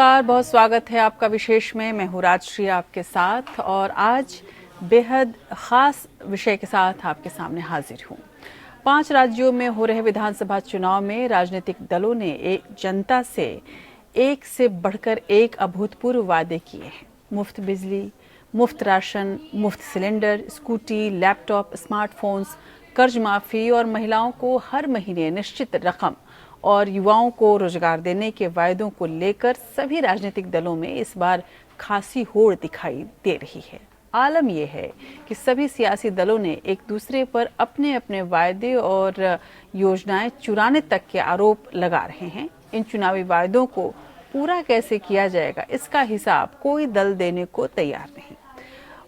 नमस्कार, बहुत स्वागत है आपका विशेष में। मैं हूँ राजश्री आपके साथ और आज बेहद खास विषय के साथ आपके सामने हाजिर हूँ। 5 राज्यों में हो रहे विधानसभा चुनाव में राजनीतिक दलों ने जनता से एक से बढ़कर एक अभूतपूर्व वादे किए हैं। मुफ्त बिजली, मुफ्त राशन, मुफ्त सिलेंडर, स्कूटी, लैपटॉप, स्मार्टफोन्स, कर्ज माफी और महिलाओं को हर महीने निश्चित रकम और युवाओं को रोजगार देने के वायदों को लेकर सभी राजनीतिक दलों में इस बार खासी होड़ दिखाई दे रही है। आलम यह है कि सभी सियासी दलों ने एक दूसरे पर अपने अपने वायदे और योजनाएं चुराने तक के आरोप लगा रहे हैं। इन चुनावी वायदों को पूरा कैसे किया जाएगा, इसका हिसाब कोई दल देने को तैयार नहीं।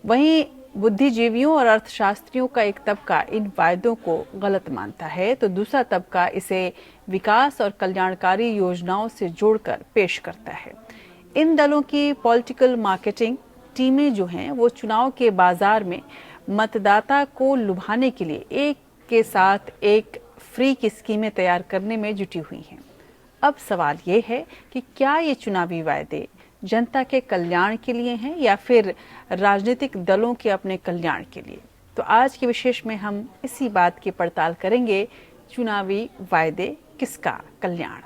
वहीं बुद्धिजीवियों और अर्थशास्त्रियों का एक तबका इन वायदों को गलत मानता है, तो दूसरा तबका इसे विकास और कल्याणकारी योजनाओं से जोड़कर पेश करता है। इन दलों की पॉलिटिकल मार्केटिंग टीमें जो हैं वो चुनाव के बाजार में मतदाता को लुभाने के लिए एक के साथ एक फ्री की स्कीमें तैयार करने में जुटी हुई हैं। अब सवाल ये है कि क्या ये चुनावी वायदे जनता के कल्याण के लिए हैं या फिर राजनीतिक दलों के अपने कल्याण के लिए। तो आज के विशेष में हम इसी बात की पड़ताल करेंगे, चुनावी वायदे किसका कल्याण।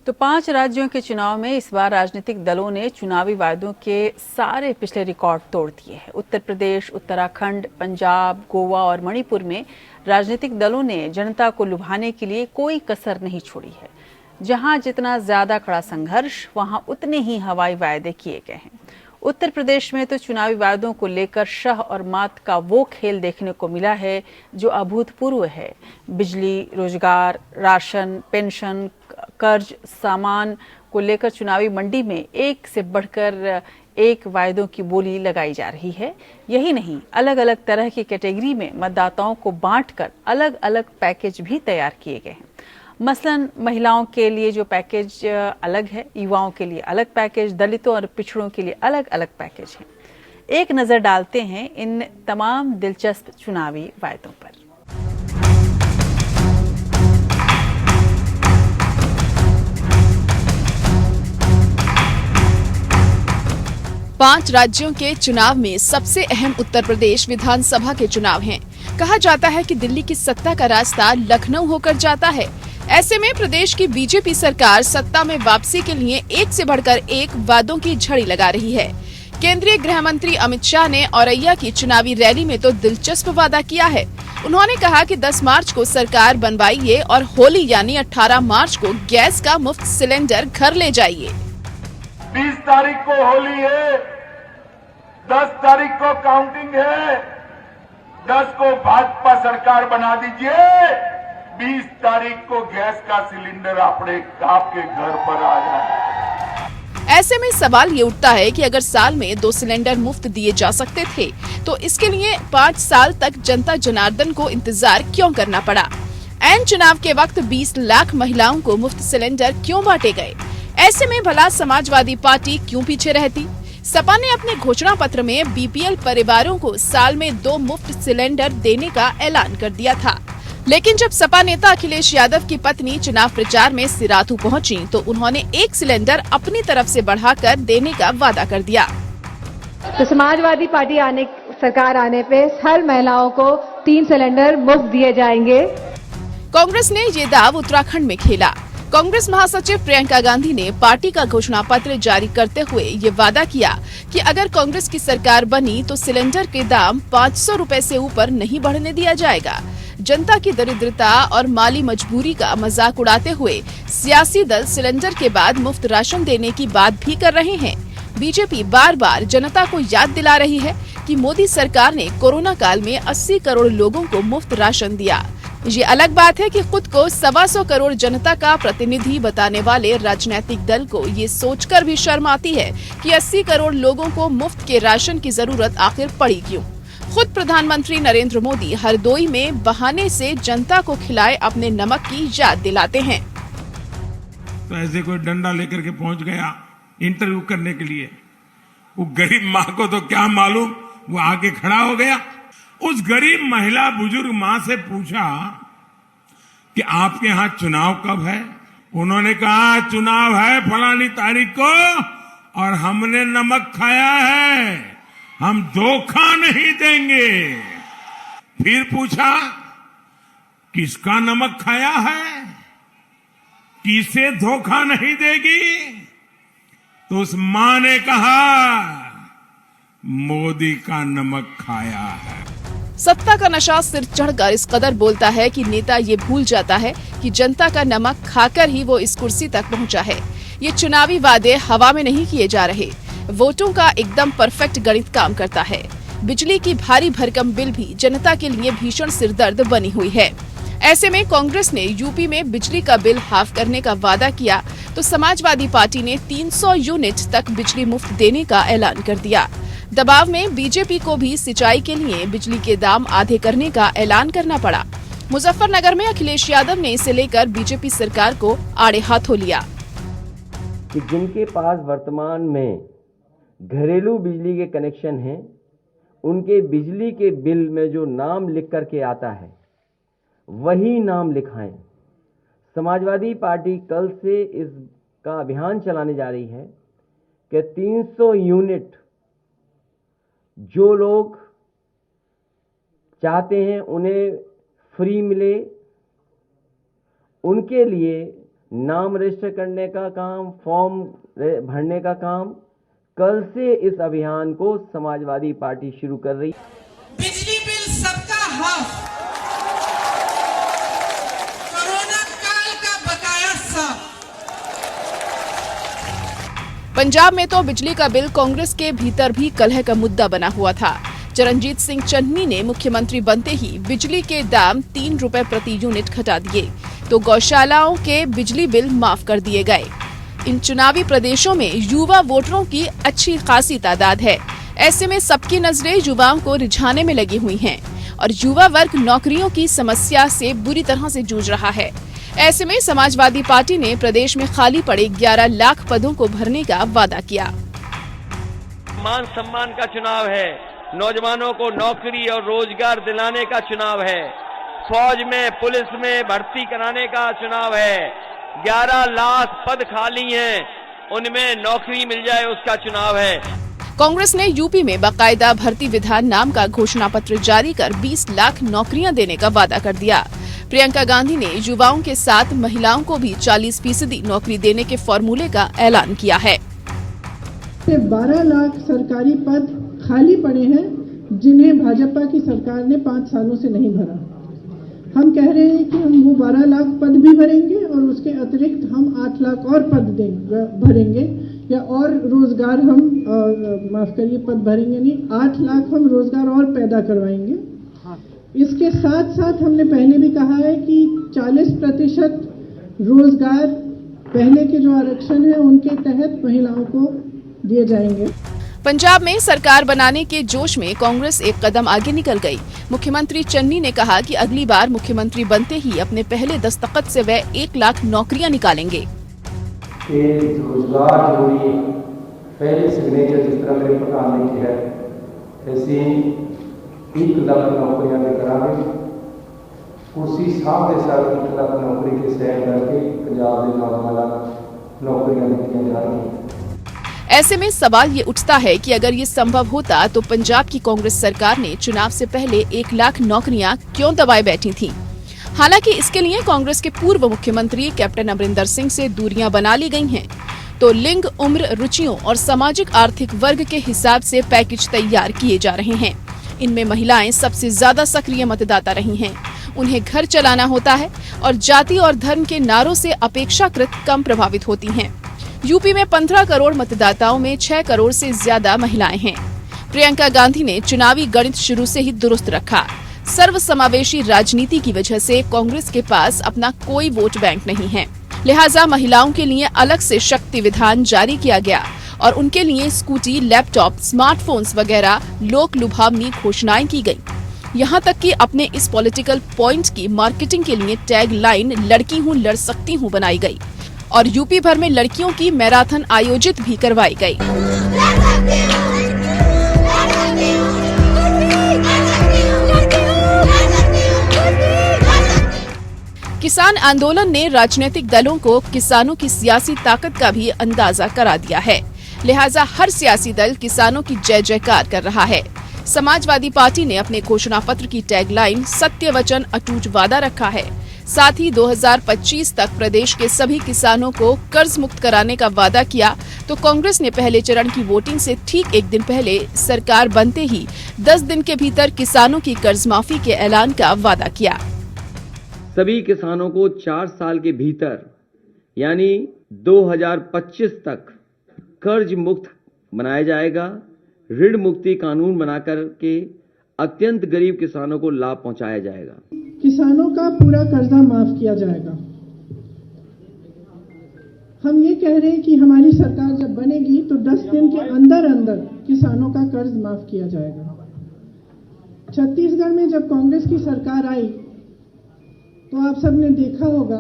तो 5 राज्यों के चुनाव में इस बार राजनीतिक दलों ने चुनावी वायदों के सारे पिछले रिकॉर्ड तोड़ दिए हैं। उत्तर प्रदेश, उत्तराखंड, पंजाब, गोवा और मणिपुर में राजनीतिक दलों ने जनता को लुभाने के लिए कोई कसर नहीं छोड़ी है। जहां जितना ज्यादा कड़ा संघर्ष, वहां उतने ही हवाई वायदे किए गए हैं। उत्तर प्रदेश में तो चुनावी वायदों को लेकर शह और मात का वो खेल देखने को मिला है जो अभूतपूर्व है। बिजली, रोजगार, राशन, पेंशन, कर्ज, सामान को लेकर चुनावी मंडी में एक से बढ़कर एक वायदों की बोली लगाई जा रही है। यही नहीं, अलग अलग तरह की कैटेगरी में मतदाताओं को बांटकर अलग अलग पैकेज भी तैयार किए गए हैं। मसलन महिलाओं के लिए जो पैकेज अलग है, युवाओं के लिए अलग पैकेज, दलितों और पिछड़ों के लिए अलग अलग पैकेज है। एक नजर डालते हैं इन तमाम दिलचस्प चुनावी वायदों पर। 5 राज्यों के चुनाव में सबसे अहम उत्तर प्रदेश विधानसभा के चुनाव हैं। कहा जाता है कि दिल्ली की सत्ता का रास्ता लखनऊ होकर जाता है। ऐसे में प्रदेश की बीजेपी सरकार सत्ता में वापसी के लिए एक से बढ़कर एक वादों की झड़ी लगा रही है। केंद्रीय गृह मंत्री अमित शाह ने औरैया की चुनावी रैली में तो दिलचस्प वादा किया है। उन्होंने कहा कि 10 मार्च को सरकार बनवाइए और होली यानी 18 मार्च को गैस का मुफ्त सिलेंडर घर ले जाइए। 20 तारीख को होली है, 10 तारीख को काउंटिंग है, 10 को भाजपा सरकार बना दीजिए, 20 तारीख को गैस का सिलेंडर आपके घर पर आ जाए। ऐसे में सवाल ये उठता है कि अगर साल में 2 सिलेंडर मुफ्त दिए जा सकते थे तो इसके लिए 5 साल तक जनता जनार्दन को इंतजार क्यों करना पड़ा। ऐन चुनाव के वक्त 20 लाख महिलाओं को मुफ्त सिलेंडर क्यों बांटे गए। ऐसे में भला समाजवादी पार्टी क्यों पीछे रहती। सपा ने अपने घोषणा पत्र में बीपीएल परिवारों को साल में 2 मुफ्त सिलेंडर देने का ऐलान कर दिया था, लेकिन जब सपा नेता अखिलेश यादव की पत्नी चुनाव प्रचार में सिराथू पहुंची तो उन्होंने 1 सिलेंडर अपनी तरफ से बढ़ाकर देने का वादा कर दिया। तो समाजवादी पार्टी सरकार आने पे हर महिलाओं को 3 सिलेंडर मुफ्त दिए जाएंगे। कांग्रेस ने ये दाव उत्तराखंड में खेला। कांग्रेस महासचिव प्रियंका गांधी ने पार्टी का घोषणा पत्र जारी करते हुए ये वादा किया कि अगर कांग्रेस की सरकार बनी तो सिलेंडर के दाम 500 रुपए से ऊपर नहीं बढ़ने दिया जाएगा। जनता की दरिद्रता और माली मजबूरी का मजाक उड़ाते हुए सियासी दल सिलेंडर के बाद मुफ्त राशन देने की बात भी कर रहे हैं। बीजेपी बार बार जनता को याद दिला रही है कि मोदी सरकार ने कोरोना काल में 80 करोड़ लोगों को मुफ्त राशन दिया। ये अलग बात है कि खुद को 125 करोड़ जनता का प्रतिनिधि बताने वाले राजनीतिक दल को ये सोचकर भी शर्म आती है कि 80 करोड़ लोगों को मुफ्त के राशन की जरूरत आखिर पड़ी क्यों। खुद प्रधानमंत्री नरेंद्र मोदी हरदोई में बहाने से जनता को खिलाए अपने नमक की याद दिलाते हैं। तो ऐसे कोई डंडा लेकर के पहुंच गया इंटरव्यू करने के लिए, वो गरीब माँ को तो क्या मालूम, वो आके खड़ा हो गया। उस गरीब महिला बुजुर्ग माँ से पूछा कि आपके यहाँ चुनाव कब है? उन्होंने कहा चुनाव है फलानी तारीख को और हमने नमक खाया है, हम धोखा नहीं देंगे। फिर पूछा किसका नमक खाया है, किसे धोखा नहीं देगी? तो उस मां ने कहा मोदी का नमक खाया है। सत्ता का नशा सिर चढ़कर इस कदर बोलता है कि नेता ये भूल जाता है कि जनता का नमक खाकर ही वो इस कुर्सी तक पहुंचा है। ये चुनावी वादे हवा में नहीं किए जा रहे, वोटों का एकदम परफेक्ट गणित काम करता है। बिजली की भारी भरकम बिल भी जनता के लिए भीषण सिरदर्द बनी हुई है। ऐसे में कांग्रेस ने यूपी में बिजली का बिल हाफ करने का वादा किया तो समाजवादी पार्टी ने 300 यूनिट तक बिजली मुफ्त देने का ऐलान कर दिया। दबाव में बीजेपी को भी सिंचाई के लिए बिजली के दाम आधे करने का ऐलान करना पड़ा। मुजफ्फरनगर में अखिलेश यादव ने इसे लेकर बीजेपी सरकार को आड़े हाथों लिया कि जिनके पास वर्तमान में घरेलू बिजली के कनेक्शन हैं, उनके बिजली के बिल में जो नाम लिख करके आता है वही नाम लिखाएं। समाजवादी पार्टी कल से इसका अभियान चलाने जा रही है कि 300 यूनिट जो लोग चाहते हैं उन्हें फ्री मिले, उनके लिए नाम रजिस्टर करने का काम, फॉर्म भरने का काम कल से इस अभियान को समाजवादी पार्टी शुरू कर रही है। बिजली बिल सबका हाफ, कोरोना काल का बकाया सब। पंजाब में तो बिजली का बिल कांग्रेस के भीतर भी कलह का मुद्दा बना हुआ था। चरणजीत सिंह चन्नी ने मुख्यमंत्री बनते ही बिजली के दाम 3 रुपए प्रति यूनिट घटा दिए तो गौशालाओं के बिजली बिल माफ कर दिए गए। इन चुनावी प्रदेशों में युवा वोटरों की अच्छी खासी तादाद है। ऐसे में सबकी नजरें युवाओं को रिझाने में लगी हुई हैं और युवा वर्ग नौकरियों की समस्या से बुरी तरह से जूझ रहा है। ऐसे में समाजवादी पार्टी ने प्रदेश में खाली पड़े 11 लाख पदों को भरने का वादा किया। मान सम्मान का चुनाव है, नौजवानों को नौकरी और रोजगार दिलाने का चुनाव है, फौज में पुलिस में भर्ती कराने का चुनाव है। 11 लाख पद खाली हैं, उनमें नौकरी मिल जाए उसका चुनाव है। कांग्रेस ने यूपी में बाकायदा भर्ती विधान नाम का घोषणा पत्र जारी कर 20 लाख नौकरियां देने का वादा कर दिया। प्रियंका गांधी ने युवाओं के साथ महिलाओं को भी 40% नौकरी देने के फॉर्मूले का ऐलान किया है। 12 लाख सरकारी पद खाली पड़े हैं जिन्हें भाजपा की सरकार ने 5 सालों से नहीं भरा। हम कह रहे हैं कि हम वो 12 लाख पद भी भरेंगे और उसके अतिरिक्त हम 8 लाख और पद भरेंगे या और रोजगार हम माफ करिए पद भरेंगे नहीं, 8 लाख हम रोजगार और पैदा करवाएंगे। इसके साथ साथ हमने पहले भी कहा है कि 40% रोजगार पहले के जो आरक्षण है उनके तहत महिलाओं को दिए जाएंगे। पंजाब में सरकार बनाने के जोश में कांग्रेस एक कदम आगे निकल गई। मुख्यमंत्री चन्नी ने कहा कि अगली बार मुख्यमंत्री बनते ही अपने पहले दस्तखत से वह 1 लाख नौकरियां निकालेंगे। रोजगार जरूरी है, पहले सिग्नेचर जिस तरह मेरे प्रधान ने किया है ऐसे 1 लाख नौकरियां लेकर आगे कुर्सी साहब के साथ 1 लाख नौकरी के सैर करके पंजाब के नौजवानों नौकरियां दी जा रही हैं। ऐसे में सवाल ये उठता है कि अगर ये संभव होता तो पंजाब की कांग्रेस सरकार ने चुनाव से पहले 1 लाख नौकरियां क्यों दबाए बैठी थी। हालांकि इसके लिए कांग्रेस के पूर्व मुख्यमंत्री कैप्टन अमरिंदर सिंह से दूरियां बना ली गई हैं, तो लिंग, उम्र, रुचियों और सामाजिक आर्थिक वर्ग के हिसाब से पैकेज तैयार किए जा रहे हैं। इनमें महिलाएं सबसे ज्यादा सक्रिय मतदाता रही हैं। उन्हें घर चलाना होता है और जाति और धर्म के नारों से अपेक्षाकृत कम प्रभावित होती हैं। यूपी में 15 करोड़ मतदाताओं में 6 करोड़ से ज्यादा महिलाएं हैं। प्रियंका गांधी ने चुनावी गणित शुरू से ही दुरुस्त रखा। सर्वसमावेशी राजनीति की वजह से कांग्रेस के पास अपना कोई वोट बैंक नहीं है, लिहाजा महिलाओं के लिए अलग से शक्ति विधान जारी किया गया और उनके लिए स्कूटी, लैपटॉप, स्मार्टफोन्स वगैरह लोक लुभावनी घोषणाएं की गई। यहाँ तक कि अपने इस पॉलिटिकल पॉइंट की मार्केटिंग के लिए टैग लाइन लड़की हूँ लड़ सकती हूँ बनाई गई और यूपी भर में लड़कियों की मैराथन आयोजित भी करवाई गई। किसान आंदोलन ने राजनीतिक दलों को किसानों की सियासी ताकत का भी अंदाजा करा दिया है। लिहाजा हर सियासी दल किसानों की जय जयकार कर रहा है। समाजवादी पार्टी ने अपने घोषणा पत्र की टैगलाइन सत्य वचन अटूट वादा रखा है। साथ ही 2025 तक प्रदेश के सभी किसानों को कर्ज मुक्त कराने का वादा किया। तो कांग्रेस ने पहले चरण की वोटिंग से ठीक एक दिन पहले सरकार बनते ही 10 दिन के भीतर किसानों की कर्ज माफी के ऐलान का वादा किया। सभी किसानों को 4 साल के भीतर यानी 2025 तक कर्ज मुक्त बनाया जाएगा। ऋण मुक्ति कानून बनाकर के अत्यंत गरीब किसानों को लाभ पहुंचाया जाएगा। किसानों का पूरा कर्जा माफ किया जाएगा। हम ये कह रहे हैं कि हमारी सरकार जब बनेगी तो 10 दिन के अंदर अंदर किसानों का कर्ज माफ किया जाएगा। छत्तीसगढ़ में जब कांग्रेस की सरकार आई तो आप सबने देखा होगा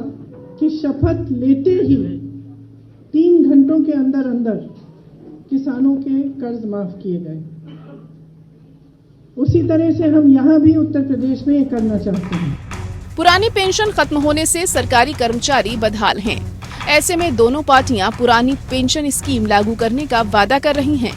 कि शपथ लेते ही 3 घंटों के अंदर अंदर किसानों के कर्ज माफ किए गए। उसी तरह से हम यहाँ भी उत्तर प्रदेश में ये करना चाहते हैं। पुरानी पेंशन खत्म होने से सरकारी कर्मचारी बदहाल हैं। ऐसे में दोनों पार्टियां पुरानी पेंशन स्कीम लागू करने का वादा कर रही हैं।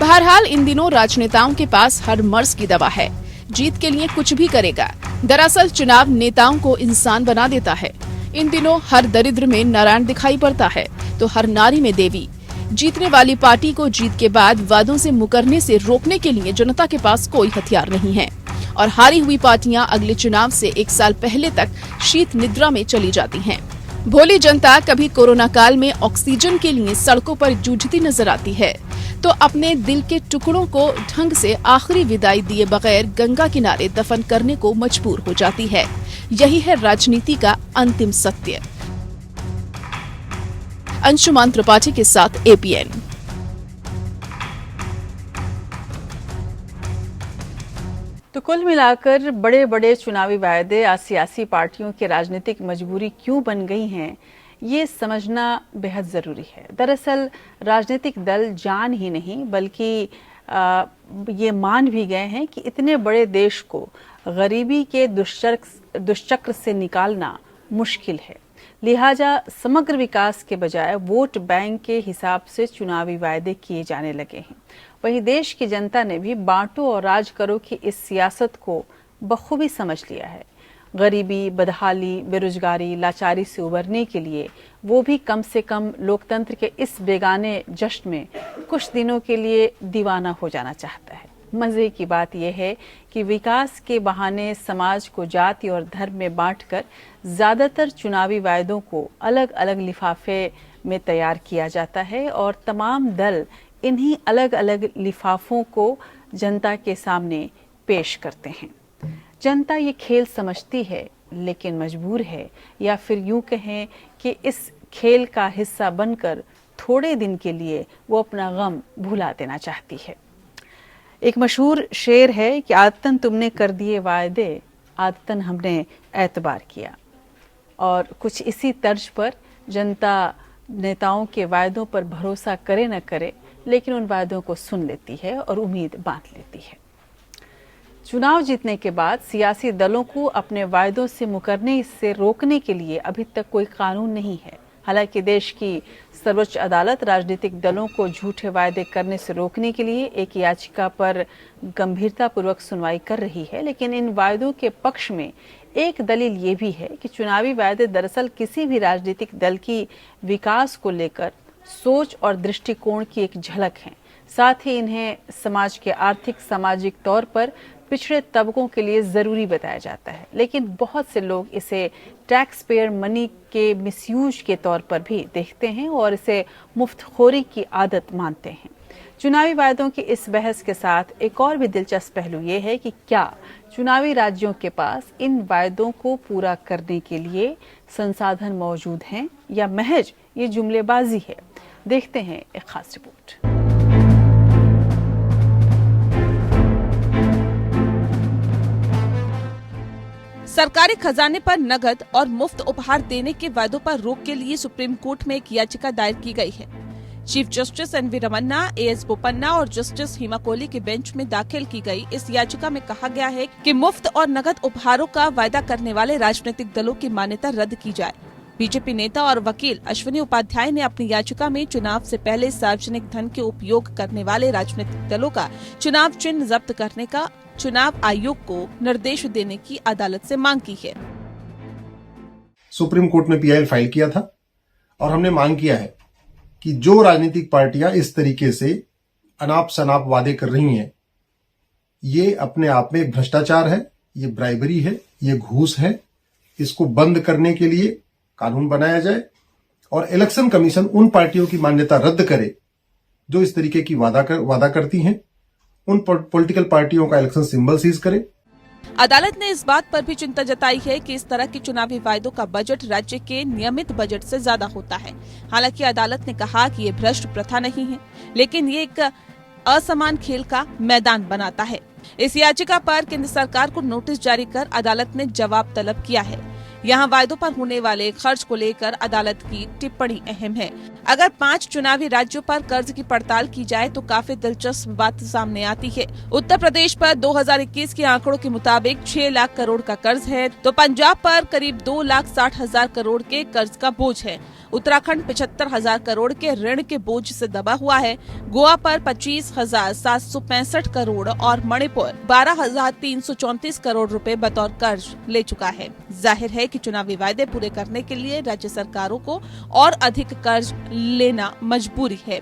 बहरहाल इन दिनों राजनेताओं के पास हर मर्ज की दवा है। जीत के लिए कुछ भी करेगा। दरअसल चुनाव नेताओं को इंसान बना देता है। इन दिनों हर दरिद्र में नारायण दिखाई पड़ता है तो हर नारी में देवी। जीतने वाली पार्टी को जीत के बाद वादों से मुकरने से रोकने के लिए जनता के पास कोई हथियार नहीं है और हारी हुई पार्टियां अगले चुनाव से 1 साल पहले तक शीत निद्रा में चली जाती हैं। भोली जनता कभी कोरोना काल में ऑक्सीजन के लिए सड़कों पर जूझती नजर आती है तो अपने दिल के टुकड़ों को ढंग से आखिरी विदाई दिए बगैर गंगा किनारे दफन करने को मजबूर हो जाती है। यही है राजनीति का अंतिम सत्य। अंशुमान त्रिपाठी के साथ APN। तो कुल मिलाकर बड़े बड़े चुनावी वायदे आज सियासी पार्टियों की राजनीतिक मजबूरी क्यों बन गई हैं, ये समझना बेहद ज़रूरी है। दरअसल राजनीतिक दल जान ही नहीं बल्कि ये मान भी गए हैं कि इतने बड़े देश को गरीबी के दुष्चक्र से निकालना मुश्किल है। लिहाजा समग्र विकास के बजाय वोट बैंक के हिसाब से चुनावी वायदे किए जाने लगे हैं। वहीं देश की जनता ने भी बांटो और राज करो की इस सियासत को बखूबी समझ लिया है। गरीबी, बदहाली, बेरोजगारी, लाचारी से उबरने के लिए वो भी कम से कम लोकतंत्र के इस बेगाने जश्न में कुछ दिनों के लिए दीवाना हो जाना चाहता है। मजे की बात यह है कि विकास के बहाने समाज को जाति और धर्म में बांटकर ज्यादातर चुनावी वायदों को अलग अलग लिफाफे में तैयार किया जाता है और तमाम दल इन्हीं अलग अलग लिफाफों को जनता के सामने पेश करते हैं। जनता ये खेल समझती है लेकिन मजबूर है, या फिर यूं कहें कि इस खेल का हिस्सा बनकर थोड़े दिन के लिए वो अपना गम भुला देना चाहती है। एक मशहूर शेर है कि आदतन तुमने कर दिए वायदे, आदतन हमने एतबार किया। और कुछ इसी तर्ज पर जनता नेताओं के वायदों पर भरोसा करे न करे लेकिन उन वायदों को सुन लेती है और उम्मीद बांध लेती है। चुनाव जीतने के बाद सियासी दलों को अपने वायदों से मुकरने से रोकने के लिए अभी तक कोई कानून नहीं है। हालांकि देश की सर्वोच्च अदालत राजनीतिक दलों को झूठे वायदे करने से रोकने के लिए एक याचिका पर गंभीरतापूर्वक सुनवाई कर रही है, लेकिन इन वायदों के पक्ष में एक दलील ये भी है कि चुनावी वायदे दरअसल किसी भी राजनीतिक दल की विकास को लेकर सोच और दृष्टिकोण की एक झलक है। साथ ही इन्हें समाज के आर्थिक सामाजिक तौर पर पिछड़े तबकों के लिए जरूरी बताया जाता है, लेकिन बहुत से लोग इसे टैक्स पेयर मनी के मिसयूज के तौर पर भी देखते हैं और इसे मुफ्तखोरी की आदत मानते हैं। चुनावी वायदों की इस बहस के साथ एक और भी दिलचस्प पहलू ये है कि क्या चुनावी राज्यों के पास इन वायदों को पूरा करने के लिए संसाधन मौजूद हैं या महज ये जुमलेबाजी है। देखते हैं एक खास रिपोर्ट। सरकारी खजाने पर नगद और मुफ्त उपहार देने के वादों पर रोक के लिए सुप्रीम कोर्ट में एक याचिका दायर की गई है। Chief justice NV Ramana, AS Bopanna और जस्टिस हिमा कोहली की बेंच में दाखिल की गई इस याचिका में कहा गया है कि मुफ्त और नकद उपहारों का वायदा करने वाले राजनीतिक दलों की मान्यता रद्द की जाए। बीजेपी नेता और वकील अश्विनी उपाध्याय ने अपनी याचिका में चुनाव से पहले सार्वजनिक धन के उपयोग करने वाले राजनीतिक दलों का चुनाव चिन्ह जब्त करने का चुनाव आयोग को निर्देश देने की अदालत से मांग की है। सुप्रीम कोर्ट में पीआईएल फाइल किया था और हमने मांग किया है कि जो राजनीतिक पार्टियां इस तरीके से अनाप शनाप वादे कर रही हैं, ये अपने आप में भ्रष्टाचार है, ये ब्राइबरी है, ये घूस है। इसको बंद करने के लिए कानून बनाया जाए और इलेक्शन कमीशन उन पार्टियों की मान्यता रद्द करे जो इस तरीके की वादा करती हैं। उन पॉलिटिकल पार्टियों का इलेक्शन सिंबल सीज करे। अदालत ने इस बात पर भी चिंता जताई है कि इस तरह के चुनावी वायदों का बजट राज्य के नियमित बजट से ज्यादा होता है। हालांकि अदालत ने कहा कि ये भ्रष्ट प्रथा नहीं है, लेकिन ये एक असमान खेल का मैदान बनाता है। इस याचिका पर केंद्र सरकार को नोटिस जारी कर अदालत ने जवाब तलब किया है। यहाँ वायदों पर होने वाले खर्च को लेकर अदालत की टिप्पणी अहम है। अगर 5 चुनावी राज्यों पर कर्ज की पड़ताल की जाए तो काफी दिलचस्प बात सामने आती है। उत्तर प्रदेश पर 2021 के आंकड़ों के मुताबिक 6 लाख करोड़ का कर्ज है, तो पंजाब पर करीब 2,60,000 करोड़ के कर्ज का बोझ है। उत्तराखंड 75,000 करोड़ के ऋण के बोझ से दबा हुआ है। गोवा पर 25,765 करोड़ और मणिपुर 12,334 करोड़ रुपए बतौर कर्ज ले चुका है। जाहिर है कि चुनावी वायदे पूरे करने के लिए राज्य सरकारों को और अधिक कर्ज लेना मजबूरी है।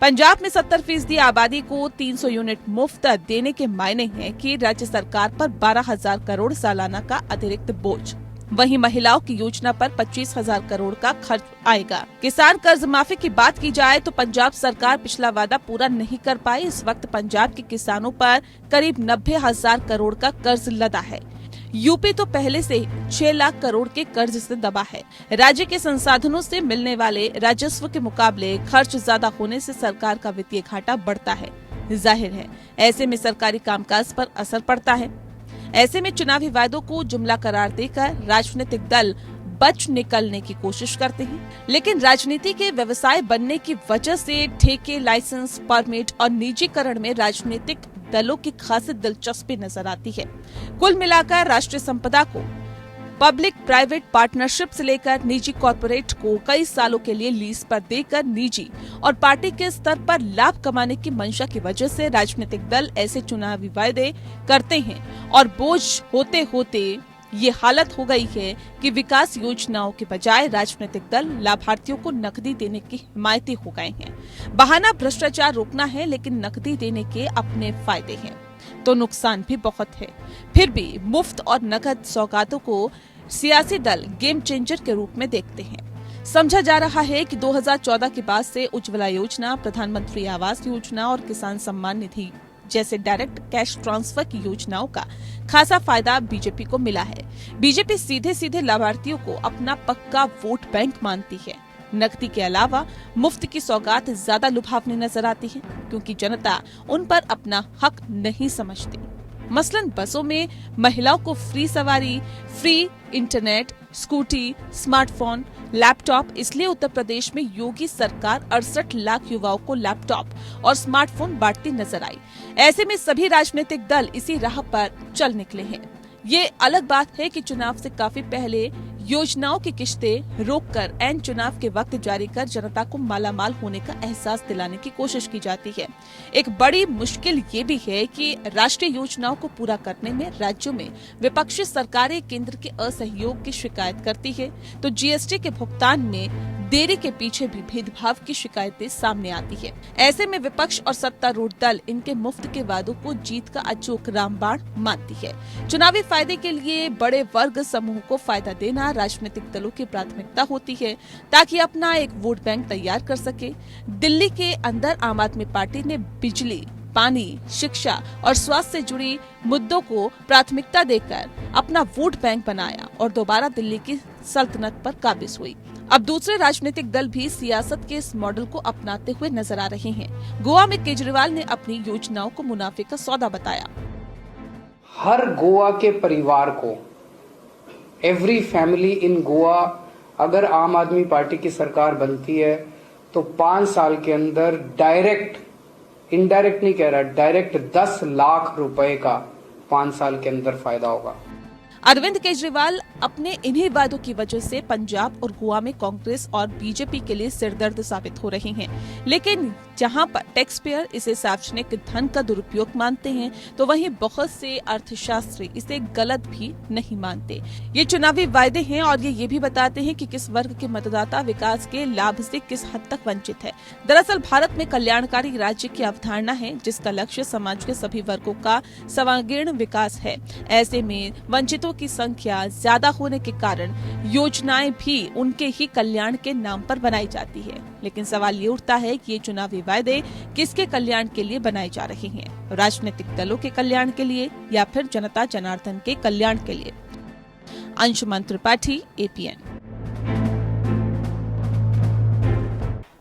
पंजाब में 70% आबादी को 300 यूनिट मुफ्त देने के मायने हैं कि राज्य सरकार पर 12,000 करोड़ सालाना का अतिरिक्त बोझ। वहीं महिलाओं की योजना पर 25,000 करोड़ का खर्च आएगा। किसान कर्ज माफी की बात की जाए तो पंजाब सरकार पिछला वादा पूरा नहीं कर पाई। इस वक्त पंजाब के किसानों पर करीब 90,000 करोड़ का कर्ज लदा है। यूपी तो पहले से 6 लाख करोड़ के कर्ज से दबा है। राज्य के संसाधनों से मिलने वाले राजस्व के मुकाबले खर्च ज्यादा होने से सरकार का वित्तीय घाटा बढ़ता है। जाहिर है ऐसे में सरकारी कामकाज पर असर पड़ता है। ऐसे में चुनावी वायदों को जुमला करार देकर राजनीतिक दल बच निकलने की कोशिश करते हैं, लेकिन राजनीति के व्यवसाय बनने की वजह से ठेके, लाइसेंस, परमिट और निजीकरण में राजनीतिक दलों की खासी दिलचस्पी नजर आती है। कुल मिलाकर राष्ट्रीय संपदा को पब्लिक प्राइवेट पार्टनरशिप से लेकर निजी कॉर्पोरेट को कई सालों के लिए लीज पर देकर निजी और पार्टी के स्तर पर लाभ कमाने की मंशा की वजह से राजनीतिक दल ऐसे चुनावी वायदे करते हैं और बोझ होते होते ये हालत हो गई है कि विकास योजनाओं के बजाय राजनीतिक दल लाभार्थियों को नकदी देने की हिमायती हो गए हैं। बहाना भ्रष्टाचार रोकना है, लेकिन नकदी देने के अपने फायदे हैं तो नुकसान भी बहुत है। फिर भी मुफ्त और नकद सौगातों को सियासी दल गेम चेंजर के रूप में देखते हैं। समझा जा रहा है कि 2014 के बाद से उज्ज्वला योजना, प्रधानमंत्री आवास योजना और किसान सम्मान निधि जैसे डायरेक्ट कैश ट्रांसफर की योजनाओं का खासा फायदा बीजेपी को मिला है। बीजेपी सीधे सीधे लाभार्थियों को अपना पक्का वोट बैंक मानती है। नकदी के अलावा मुफ्त की सौगात ज्यादा लुभावनी नजर आती है, क्योंकि जनता उन पर अपना हक नहीं समझती। मसलन बसों में महिलाओं को फ्री सवारी, free internet, scooty, smartphone, laptop. इसलिए उत्तर प्रदेश में योगी सरकार 68 लाख युवाओं को लैपटॉप और स्मार्टफोन बांटती नजर आई। ऐसे में सभी राजनीतिक दल इसी राह पर चल निकले हैं। ये अलग बात है कि चुनाव से काफी पहले योजनाओं की किश्तें रोककर ऐन चुनाव के वक्त जारी कर जनता को मालामाल होने का एहसास दिलाने की कोशिश की जाती है। एक बड़ी मुश्किल ये भी है कि राष्ट्रीय योजनाओं को पूरा करने में राज्यों में विपक्षी सरकारें केंद्र के असहयोग की शिकायत करती है, तो जीएसटी के भुगतान में देरी के पीछे भी भेदभाव की शिकायतें सामने आती है। ऐसे में विपक्ष और सत्तारूढ़ दल इनके मुफ्त के वादों को जीत का अचूक रामबाण मानती है। चुनावी फायदे के लिए बड़े वर्ग समूह को फायदा देना राजनीतिक दलों की प्राथमिकता होती है, ताकि अपना एक वोट बैंक तैयार कर सके। दिल्ली के अंदर आम आदमी पार्टी ने बिजली, पानी, शिक्षा और स्वास्थ्य से जुड़ी मुद्दों को प्राथमिकता देकर अपना वोट बैंक बनाया और दोबारा दिल्ली की सल्तनत पर काबिज हुई। अब दूसरे राजनीतिक दल भी सियासत के इस मॉडल को अपनाते हुए नजर आ रहे हैं। गोवा में केजरीवाल ने अपनी योजनाओं को मुनाफे का सौदा बताया। हर गोवा के परिवार को, एवरी फैमिली इन गोवा, अगर आम आदमी पार्टी की सरकार बनती है तो 5 साल के अंदर डायरेक्ट, इनडायरेक्ट नहीं कह रहा, डायरेक्ट 10 लाख रुपए का 5 साल के अंदर फायदा होगा। अरविंद केजरीवाल अपने इन्हीं वादों की वजह से पंजाब और गोवा में कांग्रेस और बीजेपी के लिए सिरदर्द साबित हो रहे हैं। लेकिन जहां पर टैक्स पेयर इसे सार्वजनिक धन का दुरुपयोग मानते हैं, तो वहीं बहुत से अर्थशास्त्री इसे गलत भी नहीं मानते। ये चुनावी वायदे हैं और ये भी बताते हैं कि किस वर्ग के मतदाता विकास के लाभ से किस हद तक वंचित है। दरअसल भारत में कल्याणकारी राज्य की अवधारणा है, जिसका लक्ष्य समाज के सभी वर्गों का सर्वांगीण विकास है। ऐसे में वंचितों की संख्या ज्यादा होने के कारण योजनाएं भी उनके ही कल्याण के नाम पर बनाई जाती है। लेकिन सवाल ये उठता है कि ये चुनावी वायदे किसके कल्याण के लिए बनाए जा रहे हैं? राजनीतिक दलों के कल्याण के लिए या फिर जनता जनार्दन के कल्याण के लिए? अंशुमन त्रिपाठी, APN।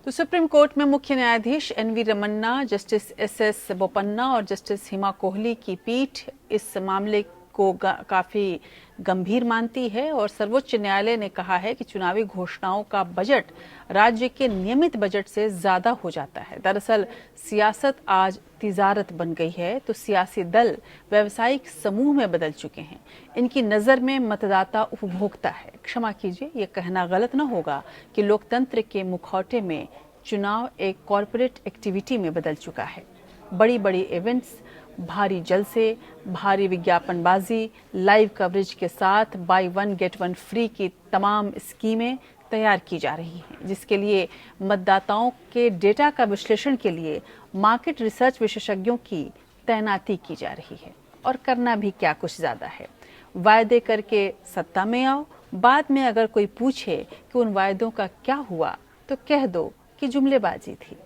तो सुप्रीम कोर्ट में मुख्य न्यायाधीश NV Ramana, justice SS Bopanna और जस्टिस हिमा कोहली की पीठ इस मामले को काफी गंभीर मानती है और सर्वोच्च न्यायालय ने कहा है कि चुनावी घोषणाओं का बजट राज्य के नियमित बजट से ज्यादा हो जाता है। दरअसल सियासत आज तिजारत बन गई है, तो सियासी दल व्यावसायिक समूह में बदल चुके हैं। इनकी नजर में मतदाता उपभोक्ता है। क्षमा कीजिए, ये कहना गलत न होगा कि लोकतंत्र के मुखौटे में चुनाव एक कॉरपोरेट एक्टिविटी में बदल चुका है। बड़ी बड़ी इवेंट्स, भारी जलसे, भारी विज्ञापनबाजी, लाइव कवरेज के साथ बाय 1 गेट 1 फ्री की तमाम स्कीमें तैयार की जा रही हैं, जिसके लिए मतदाताओं के डेटा का विश्लेषण के लिए मार्केट रिसर्च विशेषज्ञों की तैनाती की जा रही है। और करना भी क्या कुछ ज्यादा है, वायदे करके सत्ता में आओ, बाद में अगर कोई पूछे कि उन वायदों का क्या हुआ तो कह दो कि जुमलेबाजी थी।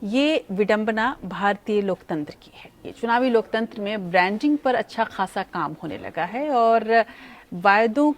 ये विडंबना भारतीय लोकतंत्र की है। ये चुनावी लोकतंत्र में ब्रांडिंग पर अच्छा खासा काम होने लगा है और वायदों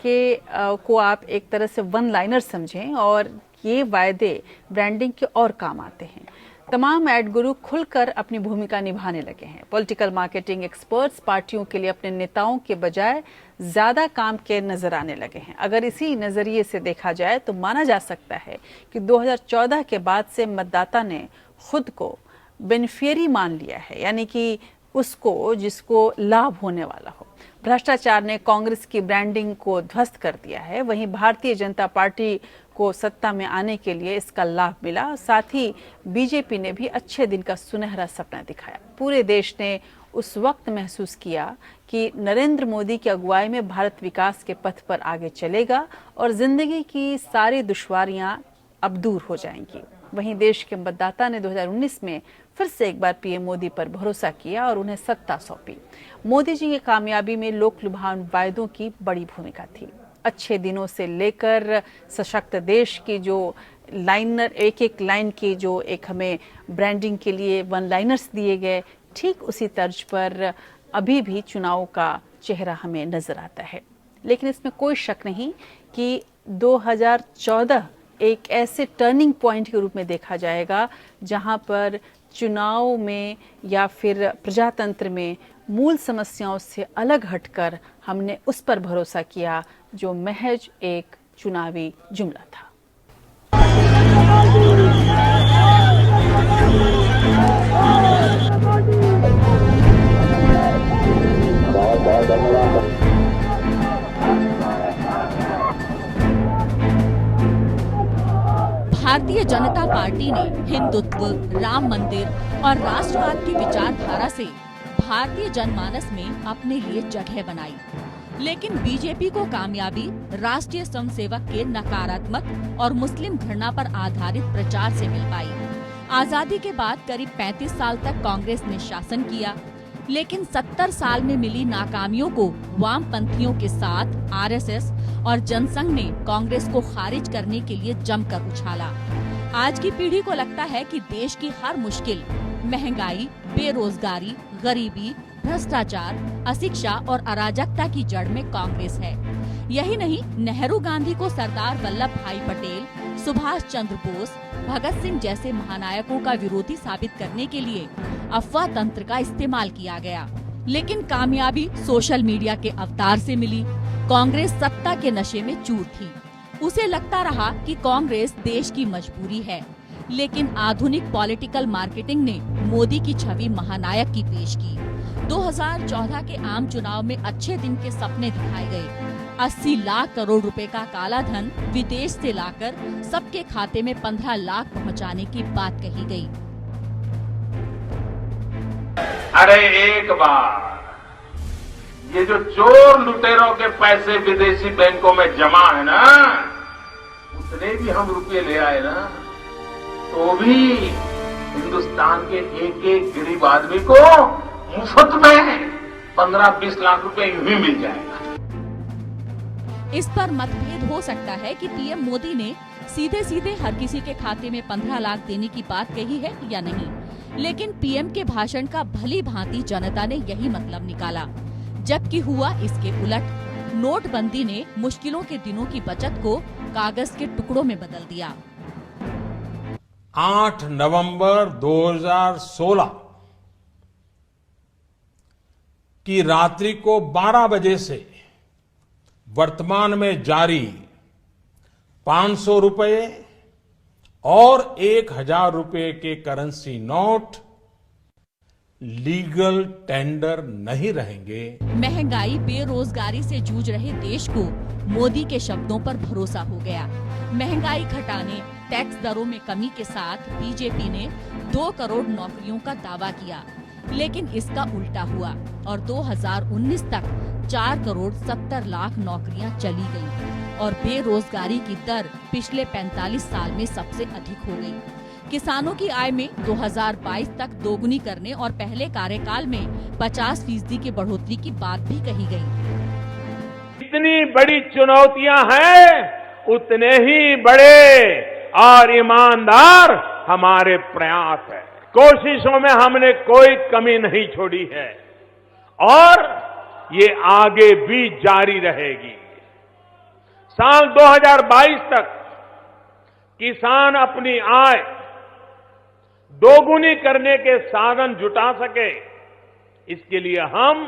के को आप एक तरह से वन लाइनर समझें और ये वायदे ब्रांडिंग के और काम आते हैं। तमाम एड गुरु खुलकर अपनी भूमिका निभाने लगे हैं। पॉलिटिकल मार्केटिंग एक्सपर्ट्स पार्टियों के लिए अपने नेताओं के बजाय ज्यादा काम के नजर आने लगे हैं। अगर इसी नजरिए से देखा जाए तो माना जा सकता है कि 2014 के बाद से मतदाता ने खुद को बेनिफिशियरी मान लिया है, यानी कि उसको जिसको लाभ होने वाला हो। भ्रष्टाचार ने कांग्रेस की ब्रांडिंग को ध्वस्त कर दिया है। वहीं भारतीय जनता पार्टी को सत्ता में आने के लिए इसका लाभ मिला। साथ ही बीजेपी ने भी अच्छे दिन का सुनहरा सपना दिखाया। पूरे देश ने उस वक्त महसूस किया कि नरेंद्र मोदी की अगुवाई में भारत विकास के पथ पर आगे चलेगा और जिंदगी की सारी दुश्वारियां अब दूर हो जाएंगी। वहीं देश के मतदाता ने 2019 में फिर से एक बार पीएम मोदी पर भरोसा किया और उन्हें सत्ता सौंपी। मोदी जी की कामयाबी में लोक लुभावन वायदों की बड़ी भूमिका थी। अच्छे दिनों से लेकर सशक्त देश की जो लाइनर, एक एक लाइन की जो एक हमें ब्रांडिंग के लिए वन लाइनर्स दिए गए, ठीक उसी तर्ज पर अभी भी चुनाव का चेहरा हमें नजर आता है। लेकिन इसमें कोई शक नहीं कि 2014 एक ऐसे टर्निंग पॉइंट के रूप में देखा जाएगा जहां पर चुनाव में या फिर प्रजातंत्र में मूल समस्याओं से अलग हटकर हमने उस पर भरोसा किया जो महज एक चुनावी जुमला था। भारतीय जनता पार्टी ने हिंदुत्व, राम मंदिर और राष्ट्रवाद की विचारधारा से भारतीय जनमानस में अपने लिए जगह बनाई, लेकिन बीजेपी को कामयाबी राष्ट्रीय स्वयंसेवक के नकारात्मक और मुस्लिम घृणा पर आधारित प्रचार से मिल पाई। आजादी के बाद करीब 35 साल तक कांग्रेस ने शासन किया, लेकिन 70 साल में मिली नाकामियों को वामपंथियों के साथ आरएसएस और जनसंघ ने कांग्रेस को खारिज करने के लिए जमकर उछाला। आज की पीढ़ी को लगता है कि देश की हर मुश्किल, महंगाई, बेरोजगारी, गरीबी, भ्रष्टाचार, अशिक्षा और अराजकता की जड़ में कांग्रेस है। यही नहीं, नेहरू गांधी को सरदार वल्लभ भाई पटेल, सुभाष चंद्र बोस, भगत सिंह जैसे महानायकों का विरोधी साबित करने के लिए अफवाह तंत्र का इस्तेमाल किया गया। लेकिन कामयाबी सोशल मीडिया के अवतार से मिली। कांग्रेस सत्ता के नशे में चूर थी। उसे लगता रहा कि कांग्रेस देश की मजबूरी है, लेकिन आधुनिक पॉलिटिकल मार्केटिंग ने मोदी की छवि महानायक की पेश की। 2014 के आम चुनाव में अच्छे दिन के सपने दिखाए गए। 80 लाख करोड़ रुपए का काला धन विदेश से लाकर सबके खाते में 15 लाख पहुंचाने की बात कही गई। अरे एक बार ये जो चोर लुटेरों के पैसे विदेशी बैंकों में जमा है ना, उतने भी हम रुपये ले आए ना, तो भी हिंदुस्तान के एक एक गरीब आदमी को मुफ्त में 15-20 लाख रुपए यूं ही मिल जाएगा। इस पर मतभेद हो सकता है कि पीएम मोदी ने सीधे सीधे हर किसी के खाते में 15 लाख देने की बात कही है या नहीं, लेकिन पीएम के भाषण का भली भांति जनता ने यही मतलब निकाला। जबकि हुआ इसके उलट। नोटबंदी ने मुश्किलों के दिनों की बचत को कागज के टुकड़ों में बदल दिया। 8 नवंबर 2016 की रात्रि को 12 बजे से वर्तमान में जारी 500 रुपए और 1000 रुपए के करेंसी नोट लीगल टेंडर नहीं रहेंगे। महंगाई बेरोजगारी से जूझ रहे देश को मोदी के शब्दों पर भरोसा हो गया। महंगाई घटाने, टैक्स दरों में कमी के साथ बीजेपी ने 2 करोड़ नौकरियों का दावा किया, लेकिन इसका उल्टा हुआ और 2019 तक 4 करोड़ 70 लाख नौकरियां चली गईं और बेरोजगारी की दर पिछले 45 साल में सबसे अधिक हो गई। किसानों की आय में 2022 तक दोगुनी करने और पहले कार्यकाल में 50% की बढ़ोतरी की बात भी कही गई। इतनी बड़ी चुनौतियां हैं, उतने ही बड़े और ईमानदार हमारे प्रयास है। कोशिशों में हमने कोई कमी नहीं छोड़ी है और ये आगे भी जारी रहेगी। साल 2022 तक किसान अपनी आय दोगुनी करने के साधन जुटा सके, इसके लिए हम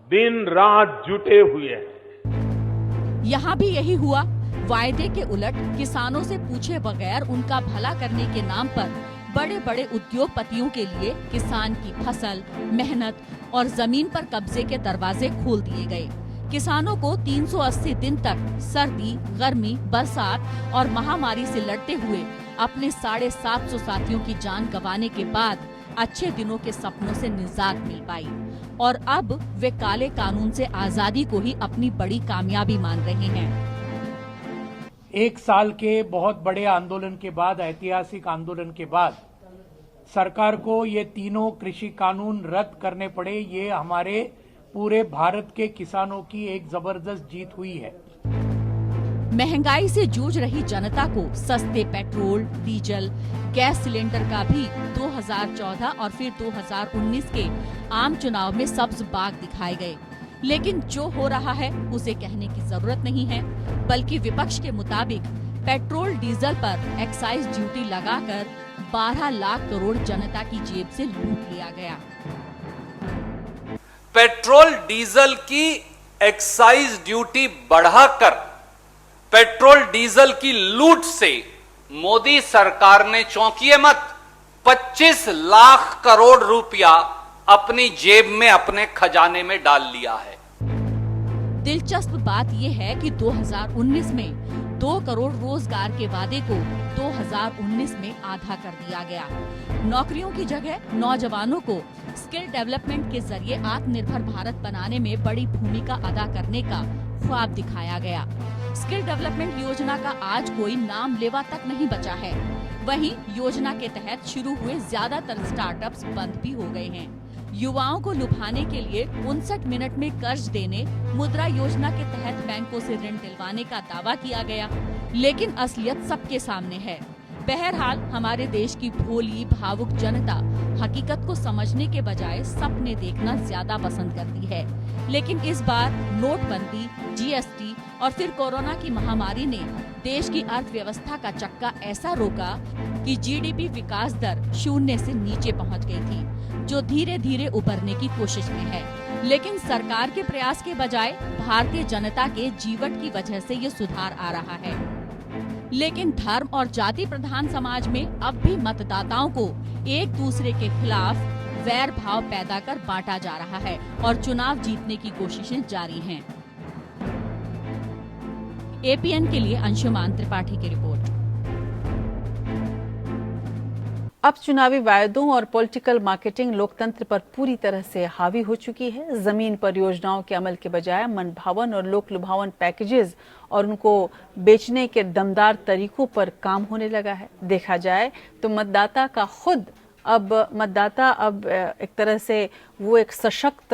दिन रात जुटे हुए हैं। यहाँ भी यही हुआ। वायदे के उलट किसानों से पूछे बगैर उनका भला करने के नाम पर बड़े बड़े उद्योगपतियों के लिए किसान की फसल, मेहनत और जमीन पर कब्जे के दरवाजे खोल दिए गए। किसानों को 380 दिन तक सर्दी, गर्मी, बरसात और महामारी से लड़ते हुए अपने 750 साथियों की जान गंवाने के बाद अच्छे दिनों के सपनों से निजात मिल पाई और अब वे काले कानून से आजादी को ही अपनी बड़ी कामयाबी मान रहे हैं। 1 साल के बहुत बड़े आंदोलन के बाद, ऐतिहासिक आंदोलन के बाद सरकार को ये तीनों कृषि कानून रद्द करने पड़े। ये हमारे पूरे भारत के किसानों की एक जबरदस्त जीत हुई है। महंगाई से जूझ रही जनता को सस्ते पेट्रोल, डीजल, गैस सिलेंडर का भी 2014 और फिर 2019 के आम चुनाव में सब्ज बाग दिखाए गए। लेकिन जो हो रहा है उसे कहने की जरूरत नहीं है, बल्कि विपक्ष के मुताबिक पेट्रोल डीजल पर एक्साइज ड्यूटी लगाकर 12 लाख करोड़ जनता की जेब से लूट लिया गया। पेट्रोल डीजल की एक्साइज ड्यूटी बढ़ाकर पेट्रोल डीजल की लूट से मोदी सरकार ने, चौंकिए मत, 25 लाख करोड़ रुपया अपनी जेब में, अपने खजाने में डाल लिया है। दिलचस्प बात यह है कि 2019 में 2 करोड़ रोजगार के वादे को 2019 में आधा कर दिया गया। नौकरियों की जगह नौजवानों को स्किल डेवलपमेंट के जरिए आत्मनिर्भर भारत बनाने में बड़ी भूमिका अदा करने का ख्वाब दिखाया गया। स्किल डेवलपमेंट योजना का आज कोई नाम लेवा तक नहीं बचा है। वहीं योजना के तहत शुरू हुए ज्यादातर स्टार्टअप्स बंद भी हो गए हैं। युवाओं को लुभाने के लिए 59 मिनट में कर्ज देने, मुद्रा योजना के तहत बैंकों से ऋण दिलवाने का दावा किया गया, लेकिन असलियत सबके सामने है। बहरहाल हमारे देश की भोली भावुक जनता हकीकत को समझने के बजाय सपने देखना ज्यादा पसंद करती है। लेकिन इस बार नोटबंदी, जीएसटी और फिर कोरोना की महामारी ने देश की अर्थव्यवस्था का चक्का ऐसा रोका कि जीडीपी विकास दर 0 से नीचे पहुंच गई थी। जो धीरे धीरे उभरने की कोशिश में है। लेकिन सरकार के प्रयास के बजाय भारतीय जनता के जीवट की वजह से ये सुधार आ रहा है। लेकिन धर्म और जाति प्रधान समाज में अब भी मतदाताओं को एक दूसरे के खिलाफ वैर भाव पैदा कर बांटा जा रहा है और चुनाव जीतने की कोशिशें जारी हैं। एपीएन के लिए अंशुमान त्रिपाठी की रिपोर्ट। अब चुनावी वायदों और पॉलिटिकल मार्केटिंग लोकतंत्र पर पूरी तरह से हावी हो चुकी है। जमीन पर योजनाओं के अमल के बजाय मनभावन और लोक लुभावन पैकेजेस और उनको बेचने के दमदार तरीकों पर काम होने लगा है। देखा जाए तो मतदाता अब एक तरह से वो एक सशक्त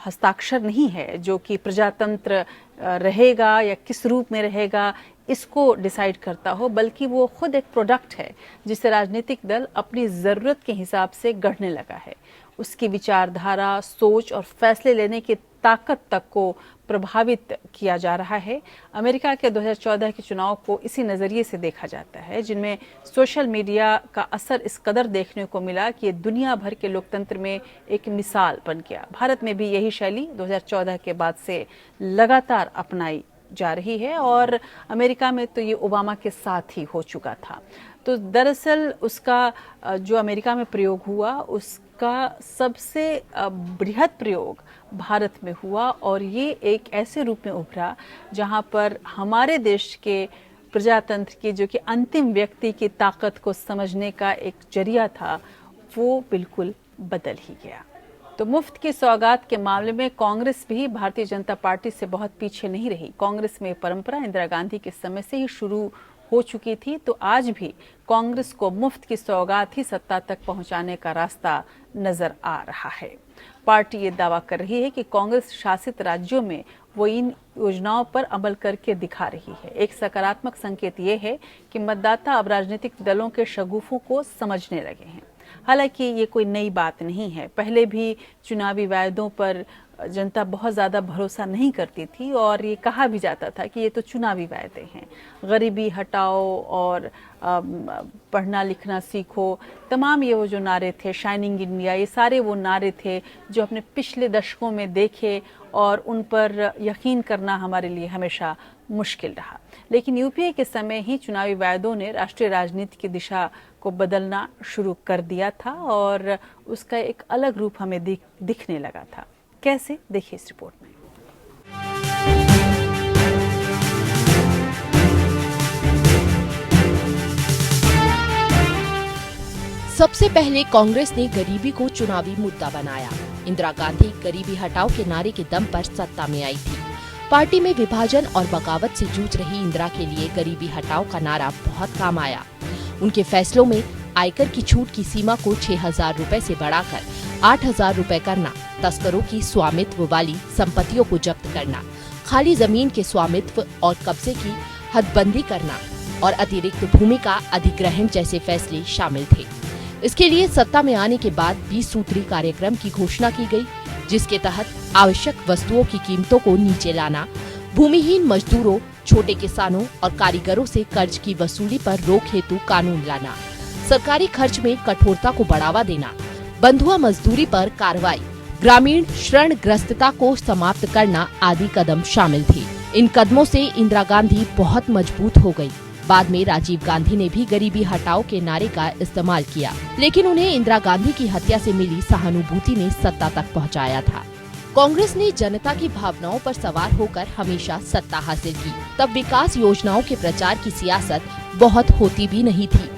हस्ताक्षर नहीं है जो कि प्रजातंत्र रहेगा या किस रूप में रहेगा इसको डिसाइड करता हो, बल्कि वो खुद एक प्रोडक्ट है जिसे राजनीतिक दल अपनी ज़रूरत के हिसाब से गढ़ने लगा है। उसकी विचारधारा, सोच और फैसले लेने की ताकत तक को प्रभावित किया जा रहा है। अमेरिका के 2014 के चुनाव को इसी नज़रिए से देखा जाता है, जिनमें सोशल मीडिया का असर इस कदर देखने को मिला कि ये दुनिया भर के लोकतंत्र में एक मिसाल बन गया। भारत में भी यही शैली 2014 के बाद से लगातार अपनाई जा रही है और अमेरिका में तो ये ओबामा के साथ ही हो चुका था। तो दरअसल उसका जो अमेरिका में प्रयोग हुआ उसका सबसे बृहद प्रयोग भारत में हुआ और ये एक ऐसे रूप में उभरा जहां पर हमारे देश के प्रजातंत्र की जो कि अंतिम व्यक्ति की ताकत को समझने का एक जरिया था वो बिल्कुल बदल ही गया। तो मुफ्त की सौगात के मामले में कांग्रेस भी भारतीय जनता पार्टी से बहुत पीछे नहीं रही। कांग्रेस में परंपरा इंदिरा गांधी के समय से ही शुरू हो चुकी थी, तो आज भी कांग्रेस को मुफ्त की सौगात ही सत्ता तक पहुंचाने का रास्ता नजर आ रहा है। पार्टी ये दावा कर रही है कि कांग्रेस शासित राज्यों में वो इन योजनाओं पर अमल करके दिखा रही है। एक सकारात्मक संकेत ये है कि मतदाता अब राजनीतिक दलों के शगुफों को समझने लगे हैं। हालांकि ये कोई नई बात नहीं है, पहले भी चुनावी वायदों पर जनता बहुत ज़्यादा भरोसा नहीं करती थी और ये कहा भी जाता था कि ये तो चुनावी वायदे हैं, गरीबी हटाओ और पढ़ना लिखना सीखो, तमाम ये वो जो नारे थे, शाइनिंग इंडिया, ये सारे वो नारे थे जो अपने पिछले दशकों में देखे और उन पर यकीन करना हमारे लिए हमेशा मुश्किल रहा। लेकिन यूपीए के समय ही चुनावी वायदों ने राष्ट्रीय राजनीति की दिशा को बदलना शुरू कर दिया था और उसका एक अलग रूप हमें दिखने लगा था। कैसे, देखिए इस रिपोर्ट में। सबसे पहले कांग्रेस ने गरीबी को चुनावी मुद्दा बनाया। इंदिरा गांधी गरीबी हटाओ के नारे के दम पर सत्ता में आई थी। पार्टी में विभाजन और बगावत से जूझ रही इंदिरा के लिए गरीबी हटाओ का नारा बहुत काम आया। उनके फैसलों में आयकर की छूट की सीमा को 6,000 रुपए से बढ़ाकर 8,000 रुपए करना, तस्करों की स्वामित्व वाली संपत्तियों को जब्त करना, खाली जमीन के स्वामित्व और कब्जे की हदबंदी करना और अतिरिक्त भूमि का अधिग्रहण जैसे फैसले शामिल थे। इसके लिए सत्ता में आने के बाद 20 सूत्री कार्यक्रम की घोषणा की गई, जिसके तहत आवश्यक वस्तुओं की कीमतों को नीचे लाना, भूमिहीन मजदूरों, छोटे किसानों और कारीगरों से कर्ज की वसूली पर रोक हेतु कानून लाना, सरकारी खर्च में कठोरता को बढ़ावा देना, बंधुआ मजदूरी पर कार्रवाई, ग्रामीण ऋणग्रस्तता को समाप्त करना आदि कदम शामिल थे। इन कदमों से इंदिरा गांधी बहुत मजबूत हो गई। बाद में राजीव गांधी ने भी गरीबी हटाओ के नारे का इस्तेमाल किया, लेकिन उन्हें इंदिरा गांधी की हत्या से मिली सहानुभूति ने सत्ता तक पहुंचाया था। कांग्रेस ने जनता की भावनाओं पर सवार होकर हमेशा सत्ता हासिल की। तब विकास योजनाओं के प्रचार की सियासत बहुत होती भी नहीं थी,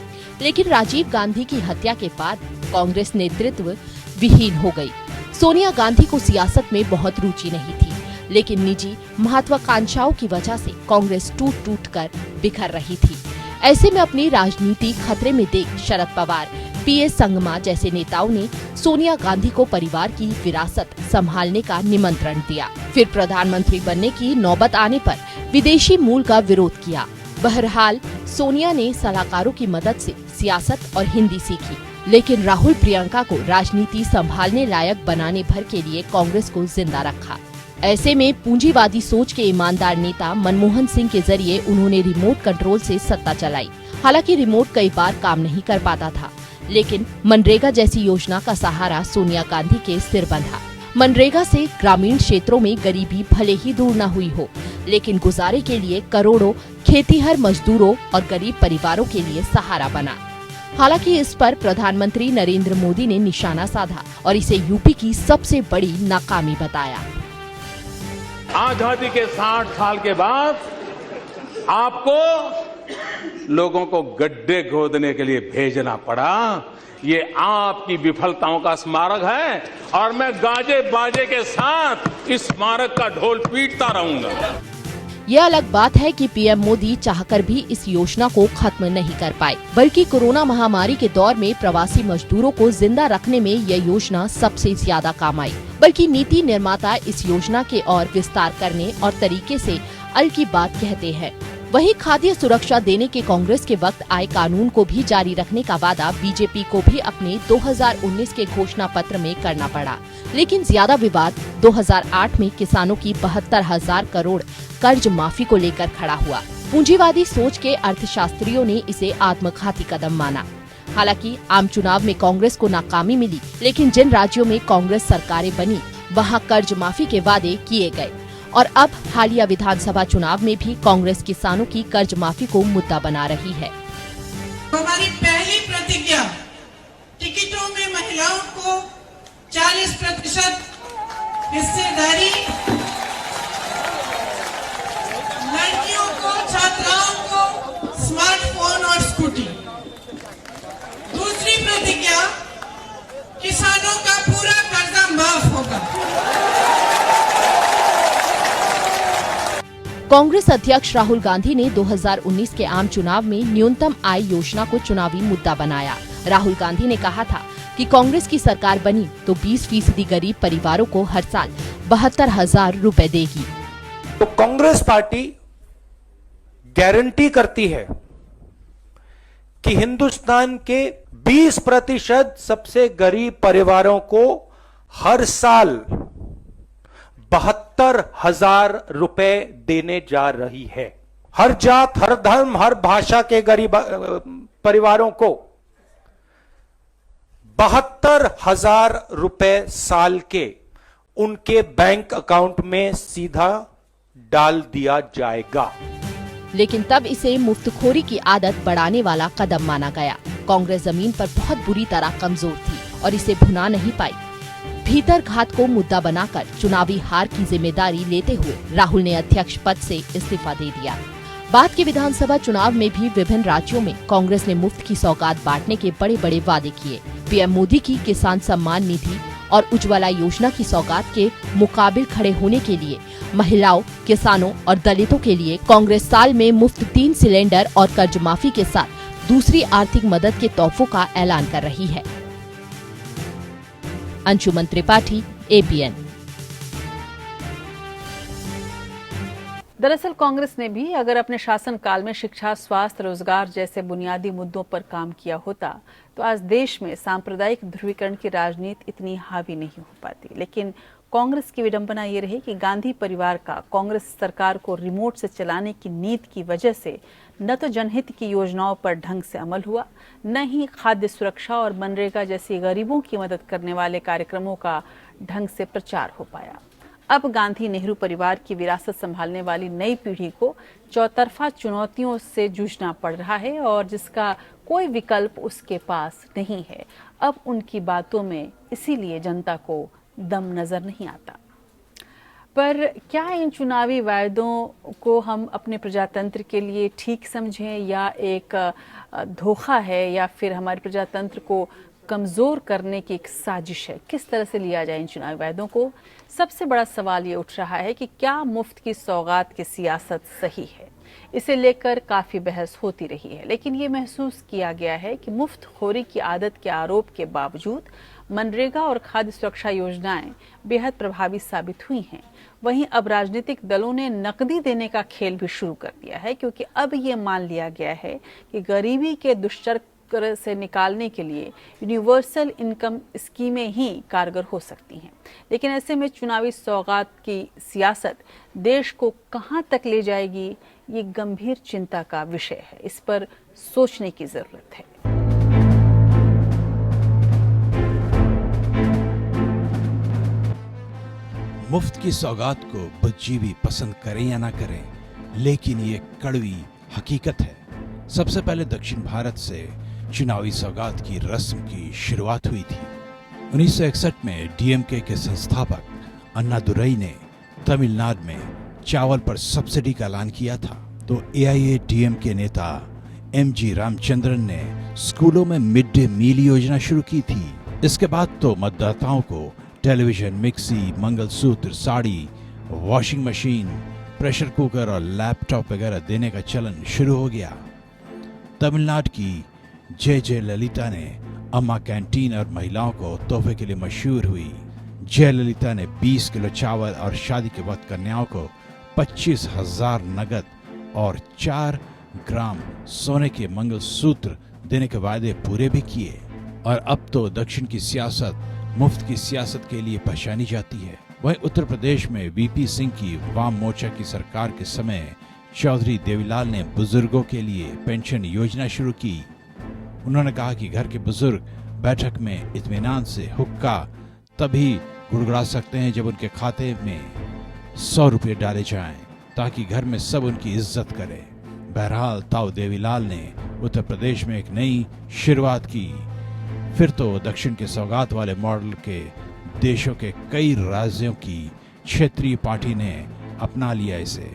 लेकिन राजीव गांधी की हत्या के बाद कांग्रेस नेतृत्व विहीन हो गई। सोनिया गांधी को सियासत में बहुत रुचि नहीं थी, लेकिन निजी महत्वाकांक्षाओं की वजह से कांग्रेस टूट टूट कर बिखर रही थी। ऐसे में अपनी राजनीति खतरे में देख शरद पवार, पीएस संगमा जैसे नेताओं ने सोनिया गांधी को परिवार की विरासत संभालने का निमंत्रण दिया। फिर प्रधानमंत्री बनने की नौबत आने पर विदेशी मूल का विरोध किया। बहरहाल सोनिया ने सलाहकारों की मदद से सियासत और हिंदी सीखी, लेकिन राहुल प्रियंका को राजनीति संभालने लायक बनाने भर के लिए कांग्रेस को जिंदा रखा। ऐसे में पूंजीवादी सोच के ईमानदार नेता मनमोहन सिंह के जरिए उन्होंने रिमोट कंट्रोल से सत्ता चलाई। हालांकि रिमोट कई बार काम नहीं कर पाता था, लेकिन मनरेगा जैसी योजना का सहारा सोनिया गांधी के सिर बंधा। मनरेगा से ग्रामीण क्षेत्रों में गरीबी भले ही दूर न हुई हो, लेकिन गुजारे के लिए करोड़ों खेतीहर मजदूरों और गरीब परिवारों के लिए सहारा बना। हालांकि इस पर प्रधानमंत्री नरेंद्र मोदी ने निशाना साधा और इसे यूपी की सबसे बड़ी नाकामी बताया। आजादी के 60 साल के बाद आपको लोगों को गड्ढे खोदने के लिए भेजना पड़ा। ये आपकी विफलताओं का स्मारक है और मैं गाजे बाजे के साथ इस स्मारक का ढोल पीटता रहूंगा। ये अलग बात है कि पीएम मोदी चाहकर भी इस योजना को खत्म नहीं कर पाए, बल्कि कोरोना महामारी के दौर में प्रवासी मजदूरों को जिंदा रखने में यह योजना सबसे ज्यादा काम आई। बल्कि नीति निर्माता इस योजना के और विस्तार करने और तरीके से अल की बात कहते हैं। वहीं खाद्य सुरक्षा देने के कांग्रेस के वक्त आए कानून को भी जारी रखने का वादा बीजेपी को भी अपने 2019 के घोषणा पत्र में करना पड़ा। लेकिन ज्यादा विवाद 2008 में किसानों की 72,000 करोड़ कर्ज माफी को लेकर खड़ा हुआ। पूंजीवादी सोच के अर्थशास्त्रियों ने इसे आत्मघाती कदम माना। हालांकि आम चुनाव में कांग्रेस को नाकामी मिली, लेकिन जिन राज्यों में कांग्रेस सरकारें बनी वहां कर्ज माफी के वादे किए गए और अब हालिया विधानसभा चुनाव में भी कांग्रेस किसानों की कर्ज माफी को मुद्दा बना रही है। हमारी पहली प्रतिज्ञा टिकटों में महिलाओं को 40% हिस्सेदारी, लड़कियों को, छात्राओं को स्मार्टफोन और स्कूटी। दूसरी प्रतिज्ञा किसानों का पूरा कर्जा माफ होगा। कांग्रेस अध्यक्ष राहुल गांधी ने 2019 के आम चुनाव में न्यूनतम आय योजना को चुनावी मुद्दा बनाया। राहुल गांधी ने कहा था कि कांग्रेस की सरकार बनी तो 20% गरीब परिवारों को हर साल 72,000 रुपए देगी। तो कांग्रेस पार्टी गारंटी करती है कि हिंदुस्तान के 20% सबसे गरीब परिवारों को हर साल 72,000 रुपए देने जा रही है। हर जात, हर धर्म, हर भाषा के गरीब परिवारों को 72,000 रुपए साल के उनके बैंक अकाउंट में सीधा डाल दिया जाएगा। लेकिन तब इसे मुफ्तखोरी की आदत बढ़ाने वाला कदम माना गया। कांग्रेस जमीन पर बहुत बुरी तरह कमजोर थी और इसे भुना नहीं पाई। भीतर घात को मुद्दा बनाकर चुनावी हार की जिम्मेदारी लेते हुए राहुल ने अध्यक्ष पद से इस्तीफा दे दिया। बाद के विधानसभा चुनाव में भी विभिन्न राज्यों में कांग्रेस ने मुफ्त की सौगात बांटने के बड़े बड़े वादे किए। पीएम मोदी की किसान सम्मान निधि और उज्ज्वला योजना की सौगात के मुकाबिल खड़े होने के लिए महिलाओं, किसानों और दलितों के लिए कांग्रेस साल में मुफ्त 3 सिलेंडर और कर्ज माफी के साथ दूसरी आर्थिक मदद के तोहफों का ऐलान कर रही है। अंशुमन त्रिपाठी, ABN। दरअसल कांग्रेस ने भी अगर अपने शासनकाल में शिक्षा, स्वास्थ्य, रोजगार जैसे बुनियादी मुद्दों पर काम किया होता तो आज देश में सांप्रदायिक ध्रुवीकरण की राजनीति इतनी हावी नहीं हो पाती। लेकिन कांग्रेस की विडंबना ये रही कि गांधी परिवार का कांग्रेस सरकार को रिमोट से चलाने की नीति की वजह से न तो जनहित की योजनाओं पर ढंग से अमल हुआ, न ही खाद्य सुरक्षा और मनरेगा जैसी गरीबों की मदद करने वाले कार्यक्रमों का ढंग से प्रचार हो पाया। अब गांधी नेहरू परिवार की विरासत संभालने वाली नई पीढ़ी को चौतरफा चुनौतियों से जूझना पड़ रहा है और जिसका कोई विकल्प उसके पास नहीं है। अब उनकी बातों में इसीलिए जनता को दम नजर नहीं आता। पर क्या इन चुनावी वायदों को हम अपने प्रजातंत्र के लिए ठीक समझें या एक धोखा है या फिर हमारे प्रजातंत्र को कमजोर करने की एक साजिश है? किस तरह से लिया जाए इन चुनावी वायदों को? सबसे बड़ा सवाल ये उठ रहा है कि क्या मुफ्त की सौगात की सियासत सही है? इसे लेकर काफी बहस होती रही है, लेकिन ये महसूस किया गया है कि मुफ्तखोरी की आदत के आरोप के बावजूद मनरेगा और खाद्य सुरक्षा योजनाएं बेहद प्रभावी साबित हुई हैं। वहीं अब राजनीतिक दलों ने नकदी देने का खेल भी शुरू कर दिया है, क्योंकि अब ये मान लिया गया है कि गरीबी के दुष्चक्र से निकालने के लिए यूनिवर्सल इनकम स्कीमें ही कारगर हो सकती हैं। लेकिन ऐसे में चुनावी सौगात की सियासत देश को कहां तक ले जाएगी, ये गंभीर चिंता का विषय है। इस पर सोचने की जरूरत है। मुफ्त की सौगात को बुद्धिजीवी पसंद करें या ना करें, लेकिन ये कड़वी हकीकत है। सबसे पहले दक्षिण भारत से चुनावी सौगात की रस्म की शुरुआत हुई थी। 1961 में डीएमके के संस्थापक अन्नादुरई ने तमिलनाडु में चावल पर सब्सिडी का ऐलान किया था, तो एआईएडीएमके नेता एमजी रामचंद्रन ने स्कूलों में मिड डे मील योजना शुरू की थी। इसके बाद तो मतदाताओं को television, mixie, mangalsutra, sari, washing machine, pressure cooker और लैपटॉप वगैरह देने का चलन शुरू हो गया। तमिलनाडु की जय ललिता ने अम्मा कैंटीन और महिलाओं को तोहफे के लिए मशहूर हुई। जय ललिता ने 20 किलो चावल और शादी के वक्त कन्याओं को 25,000 नगद और 4 ग्राम सोने के मंगलसूत्र देने के वादे पूरे भी किए। और अब तो दक्षिण की सियासत मुफ्त की सियासत के लिए पहचानी जाती है। वहीं उत्तर प्रदेश में वीपी सिंह की वाम मोर्चा की सरकार के समय चौधरी देवीलाल ने बुजुर्गों के लिए पेंशन योजना शुरू की। उन्होंने कहा कि घर के बुजुर्ग बैठक में इत्मीनान से हुक्का तभी गुड़गुड़ा सकते हैं जब उनके खाते में 100 रुपये डाले जाएं, ताकि घर में सब उनकी इज्जत करें। बहरहाल ताऊ देवीलाल ने उत्तर प्रदेश में एक नई शुरुआत की। फिर तो दक्षिण के सौगात वाले मॉडल के देशों के कई राज्यों की क्षेत्रीय पार्टी ने अपना लिया इसे।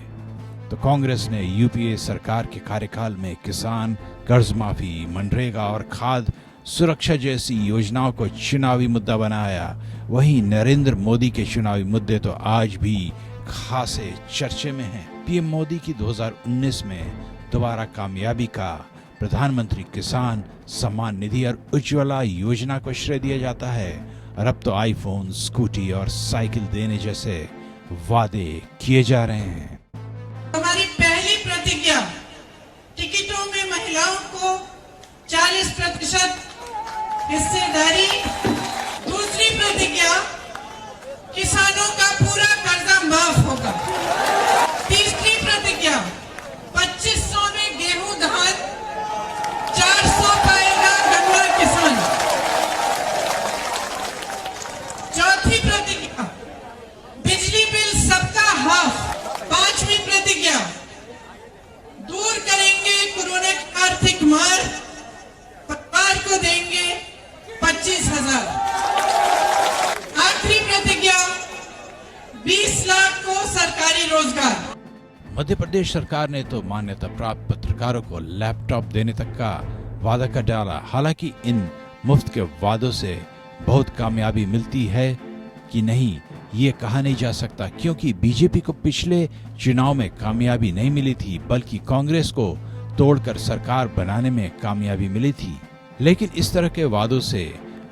तो कांग्रेस ने यूपीए सरकार के कार्यकाल में किसान कर्ज माफी, मनरेगा और खाद्य सुरक्षा जैसी योजनाओं को चुनावी मुद्दा बनाया। वहीं नरेंद्र मोदी के चुनावी मुद्दे तो आज भी खासे चर्चे में हैं। पीएम मोदी की 2019 में दोबारा कामयाबी का प्रधानमंत्री किसान सम्मान निधि और उज्ज्वला योजना को श्रेय दिया जाता है। और अब तो आईफोन, स्कूटी और साइकिल देने जैसे वादे किए जा रहे हैं। हमारी पहली प्रतिज्ञा टिकटों में महिलाओं को 40% हिस्सेदारी। दूसरी प्रतिज्ञा किसानों का पूरा कर्जा माफ होगा। तीसरी प्रतिज्ञा 2500 में गेहूं धान, 400 पाएगा गन्ना किसान। चौथी प्रतिज्ञा बिजली बिल सबका हाफ। पांचवी प्रतिज्ञा दूर करेंगे कोरोना की आर्थिक मार, परिवार को देंगे 25,000। आखिरी प्रतिज्ञा 20 लाख को सरकारी रोजगार। मध्य प्रदेश सरकार ने तो मान्यता प्राप्त पत्रकारों को लैपटॉप देने तक का वादा कर डाला। हालांकि इन मुफ्त के वादों से बहुत कामयाबी मिलती है कि नहीं, ये कहा नहीं जा सकता, क्योंकि बीजेपी को पिछले चुनाव में कामयाबी नहीं मिली थी, बल्कि कांग्रेस को तोड़कर सरकार बनाने में कामयाबी मिली थी। लेकिन इस तरह के वादों से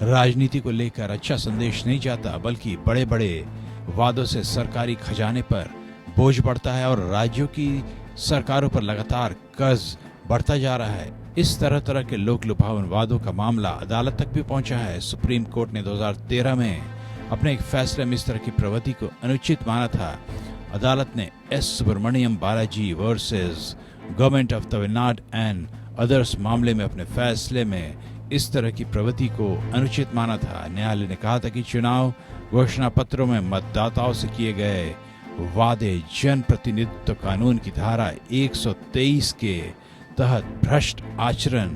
राजनीति को लेकर अच्छा संदेश नहीं जाता, बल्कि बड़े बड़े वादों से सरकारी खजाने पर बोझ बढ़ता है और राज्यों की सरकारों पर लगातार कर्ज बढ़ता जा रहा है। इस तरह के लोक लुभावन वादों का मामला अदालत तक भी पहुंचा है। सुप्रीम कोर्ट ने 2013 में अपने एक फैसले में इस तरह की प्रवृत्ति को अनुचित माना था। अदालत ने S Subramaniam Balaji versus government of Tamil Nadu and others मामले में अपने फैसले में इस तरह की प्रवृत्ति को अनुचित माना था। न्यायालय ने कहा था कि चुनाव घोषणा पत्रों में मतदाताओं से किए गए वादे जन प्रतिनिधित्व कानून की धारा 123 के तहत भ्रष्ट आचरण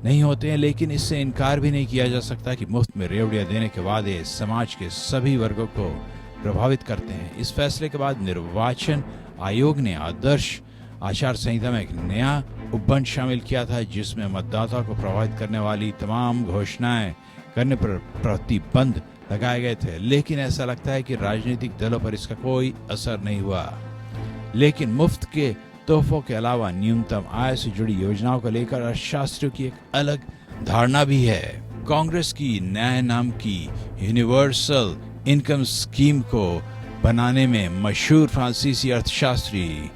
नहीं होते हैं, लेकिन इससे इनकार भी नहीं किया जा सकता कि मुफ्त में रेवड़ियां देने के वादे समाज के सभी वर्गों को प्रभावित करते हैं। इस फैसले के बाद निर्वाचन आयोग ने आदर्श आचार संहिता में एक नया उपबंध शामिल किया था, जिसमें मतदाताओं को प्रभावित करने वाली तमाम घोषणाएं करने पर प्रतिबंध लगाए गए थे। लेकिन ऐसा लगता है कि राजनीतिक दलों पर इसका कोई असर नहीं हुआ। लेकिन मुफ्त के तोहफों के अलावा न्यूनतम आय से जुड़ी योजनाओं को लेकर अर्थशास्त्रियों की एक अलग धारणा भी है। कांग्रेस की न्याय नाम की यूनिवर्सल इनकम स्कीम को बनाने में मशहूर फ्रांसीसी अर्थशास्त्री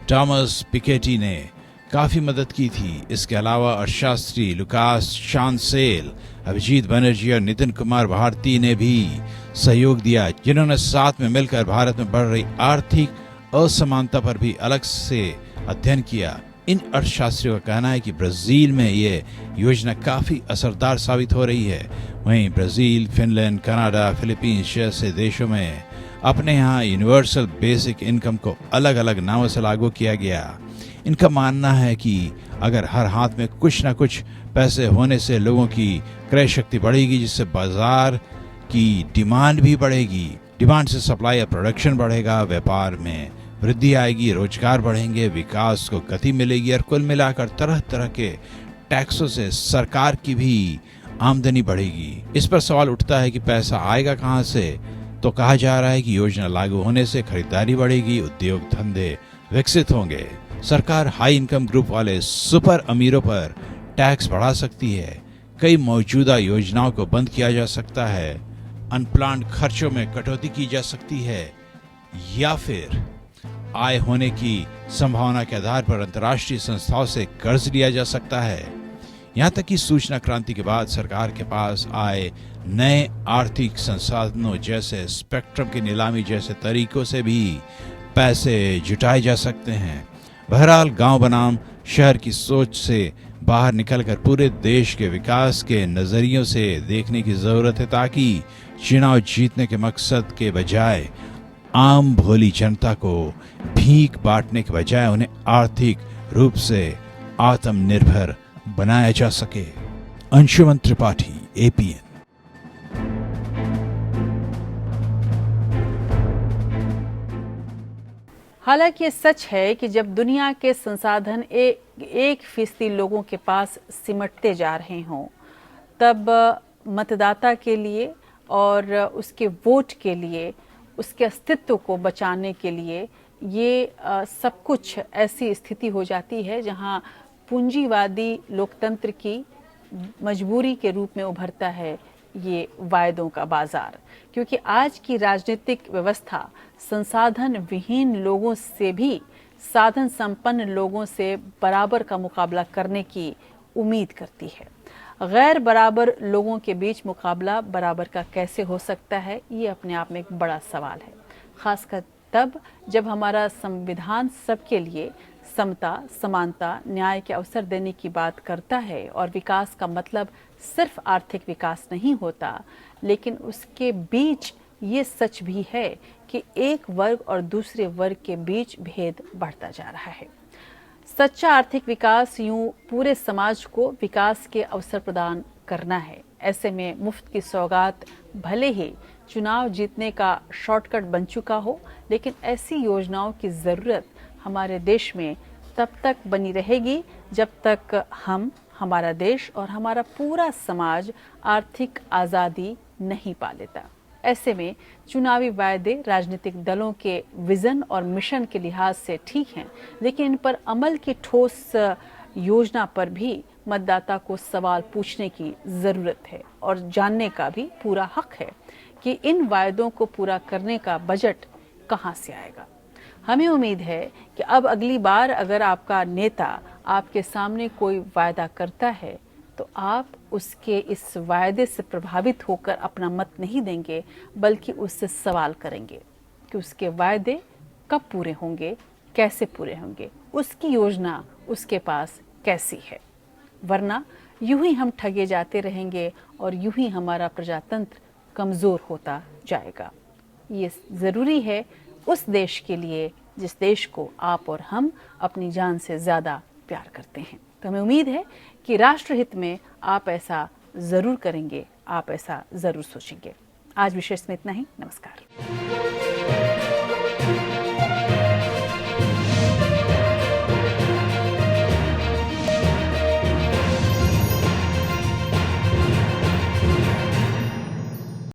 टॉमस पिकेटी ने काफी मदद की थी। इसके अलावा अर्थशास्त्री लुकास चांसेल, अभिजीत बनर्जी और नितिन कुमार भारती ने भी सहयोग दिया, जिन्होंने साथ में मिलकर भारत में बढ़ रही आर्थिक असमानता पर भी अलग से अध्ययन किया। इन अर्थशास्त्रियों का कहना है कि ब्राजील में ये योजना काफी असरदार साबित हो रही है। वहीं ब्राजील, फिनलैंड, कनाडा, फिलीपींस जैसे देशों में अपने यहाँ यूनिवर्सल बेसिक इनकम को अलग अलग नामों से लागू किया गया। इनका मानना है कि अगर हर हाथ में कुछ ना कुछ पैसे होने से लोगों की क्रय शक्ति बढ़ेगी, जिससे बाजार की डिमांड भी बढ़ेगी, डिमांड से सप्लाई और प्रोडक्शन बढ़ेगा, व्यापार में वृद्धि आएगी, रोजगार बढ़ेंगे, विकास को गति मिलेगी और कुल मिलाकर तरह तरह के टैक्सों से सरकार की भी आमदनी बढ़ेगी। इस पर सवाल उठता है कि पैसा आएगा कहां से? तो कहा जा रहा है कि योजना लागू होने से खरीदारी बढ़ेगी, उद्योग धंधे विकसित होंगे, सरकार हाई इनकम ग्रुप वाले सुपर अमीरों पर टैक्स बढ़ा सकती है, कई मौजूदा योजनाओं को बंद किया जा सकता है, अनप्लान्ड खर्चों में कटौती की जा सकती है, या फिर आय होने की संभावना के आधार पर अंतर्राष्ट्रीय संस्थाओं से कर्ज लिया जा सकता है। यहाँ तक कि सूचना क्रांति के बाद सरकार के पास आए नए आर्थिक संसाधनों जैसे स्पेक्ट्रम की नीलामी जैसे तरीकों से भी पैसे जुटाए जा सकते हैं। बहरहाल गांव बनाम शहर की सोच से बाहर निकलकर पूरे देश के विकास के नजरियों से देखने की जरूरत है, ताकि चुनाव जीतने के मकसद के बजाय आम भोली जनता को भीख बांटने के बजाय उन्हें आर्थिक रूप से आत्मनिर्भर बनाया जा सके। अंशुमन त्रिपाठी, APN। हालांकि ये सच है कि जब दुनिया के संसाधन 1% लोगों के पास सिमटते जा रहे हों, तब मतदाता के लिए और उसके वोट के लिए, उसके अस्तित्व को बचाने के लिए ये सब कुछ ऐसी स्थिति हो जाती है जहां पूंजीवादी लोकतंत्र की मजबूरी के रूप में उभरता है ये वायदों का बाजार। क्योंकि आज की राजनीतिक व्यवस्था संसाधन विहीन लोगों से भी साधन संपन्न लोगों से बराबर का मुकाबला करने की उम्मीद करती है। गैर बराबर लोगों के बीच मुकाबला बराबर का कैसे हो सकता है, ये अपने आप में एक बड़ा सवाल है, खासकर तब जब हमारा संविधान सबके लिए समता, समानता, न्याय के अवसर देने की बात करता है। और विकास का मतलब सिर्फ आर्थिक विकास नहीं होता, लेकिन उसके बीच ये सच भी है कि एक वर्ग और दूसरे वर्ग के बीच भेद बढ़ता जा रहा है। सच्चा आर्थिक विकास यूं पूरे समाज को विकास के अवसर प्रदान करना है। ऐसे में मुफ्त की सौगात भले ही चुनाव जीतने का शॉर्टकट बन चुका हो, लेकिन ऐसी योजनाओं की ज़रूरत हमारे देश में तब तक बनी रहेगी जब तक हम, हमारा देश और हमारा पूरा समाज आर्थिक आज़ादी नहीं पा लेता। ऐसे में चुनावी वायदे राजनीतिक दलों के विजन और मिशन के लिहाज से ठीक हैं, लेकिन इन पर अमल की ठोस योजना पर भी मतदाता को सवाल पूछने की ज़रूरत है और जानने का भी पूरा हक है कि इन वायदों को पूरा करने का बजट कहां से आएगा। हमें उम्मीद है कि अब अगली बार अगर आपका नेता आपके सामने कोई वायदा करता है तो आप उसके इस वायदे से प्रभावित होकर अपना मत नहीं देंगे, बल्कि उससे सवाल करेंगे कि उसके वायदे कब पूरे होंगे, कैसे पूरे होंगे, उसकी योजना उसके पास कैसी है। वरना यूं ही हम ठगे जाते रहेंगे और यूं ही हमारा प्रजातंत्र कमज़ोर होता जाएगा। ये ज़रूरी है उस देश के लिए जिस देश को आप और हम अपनी जान से ज़्यादा प्यार करते हैं। तो हमें उम्मीद है कि राष्ट्रहित में आप ऐसा ज़रूर करेंगे, आप ऐसा ज़रूर सोचेंगे। आज विशेष में इतना ही। नमस्कार।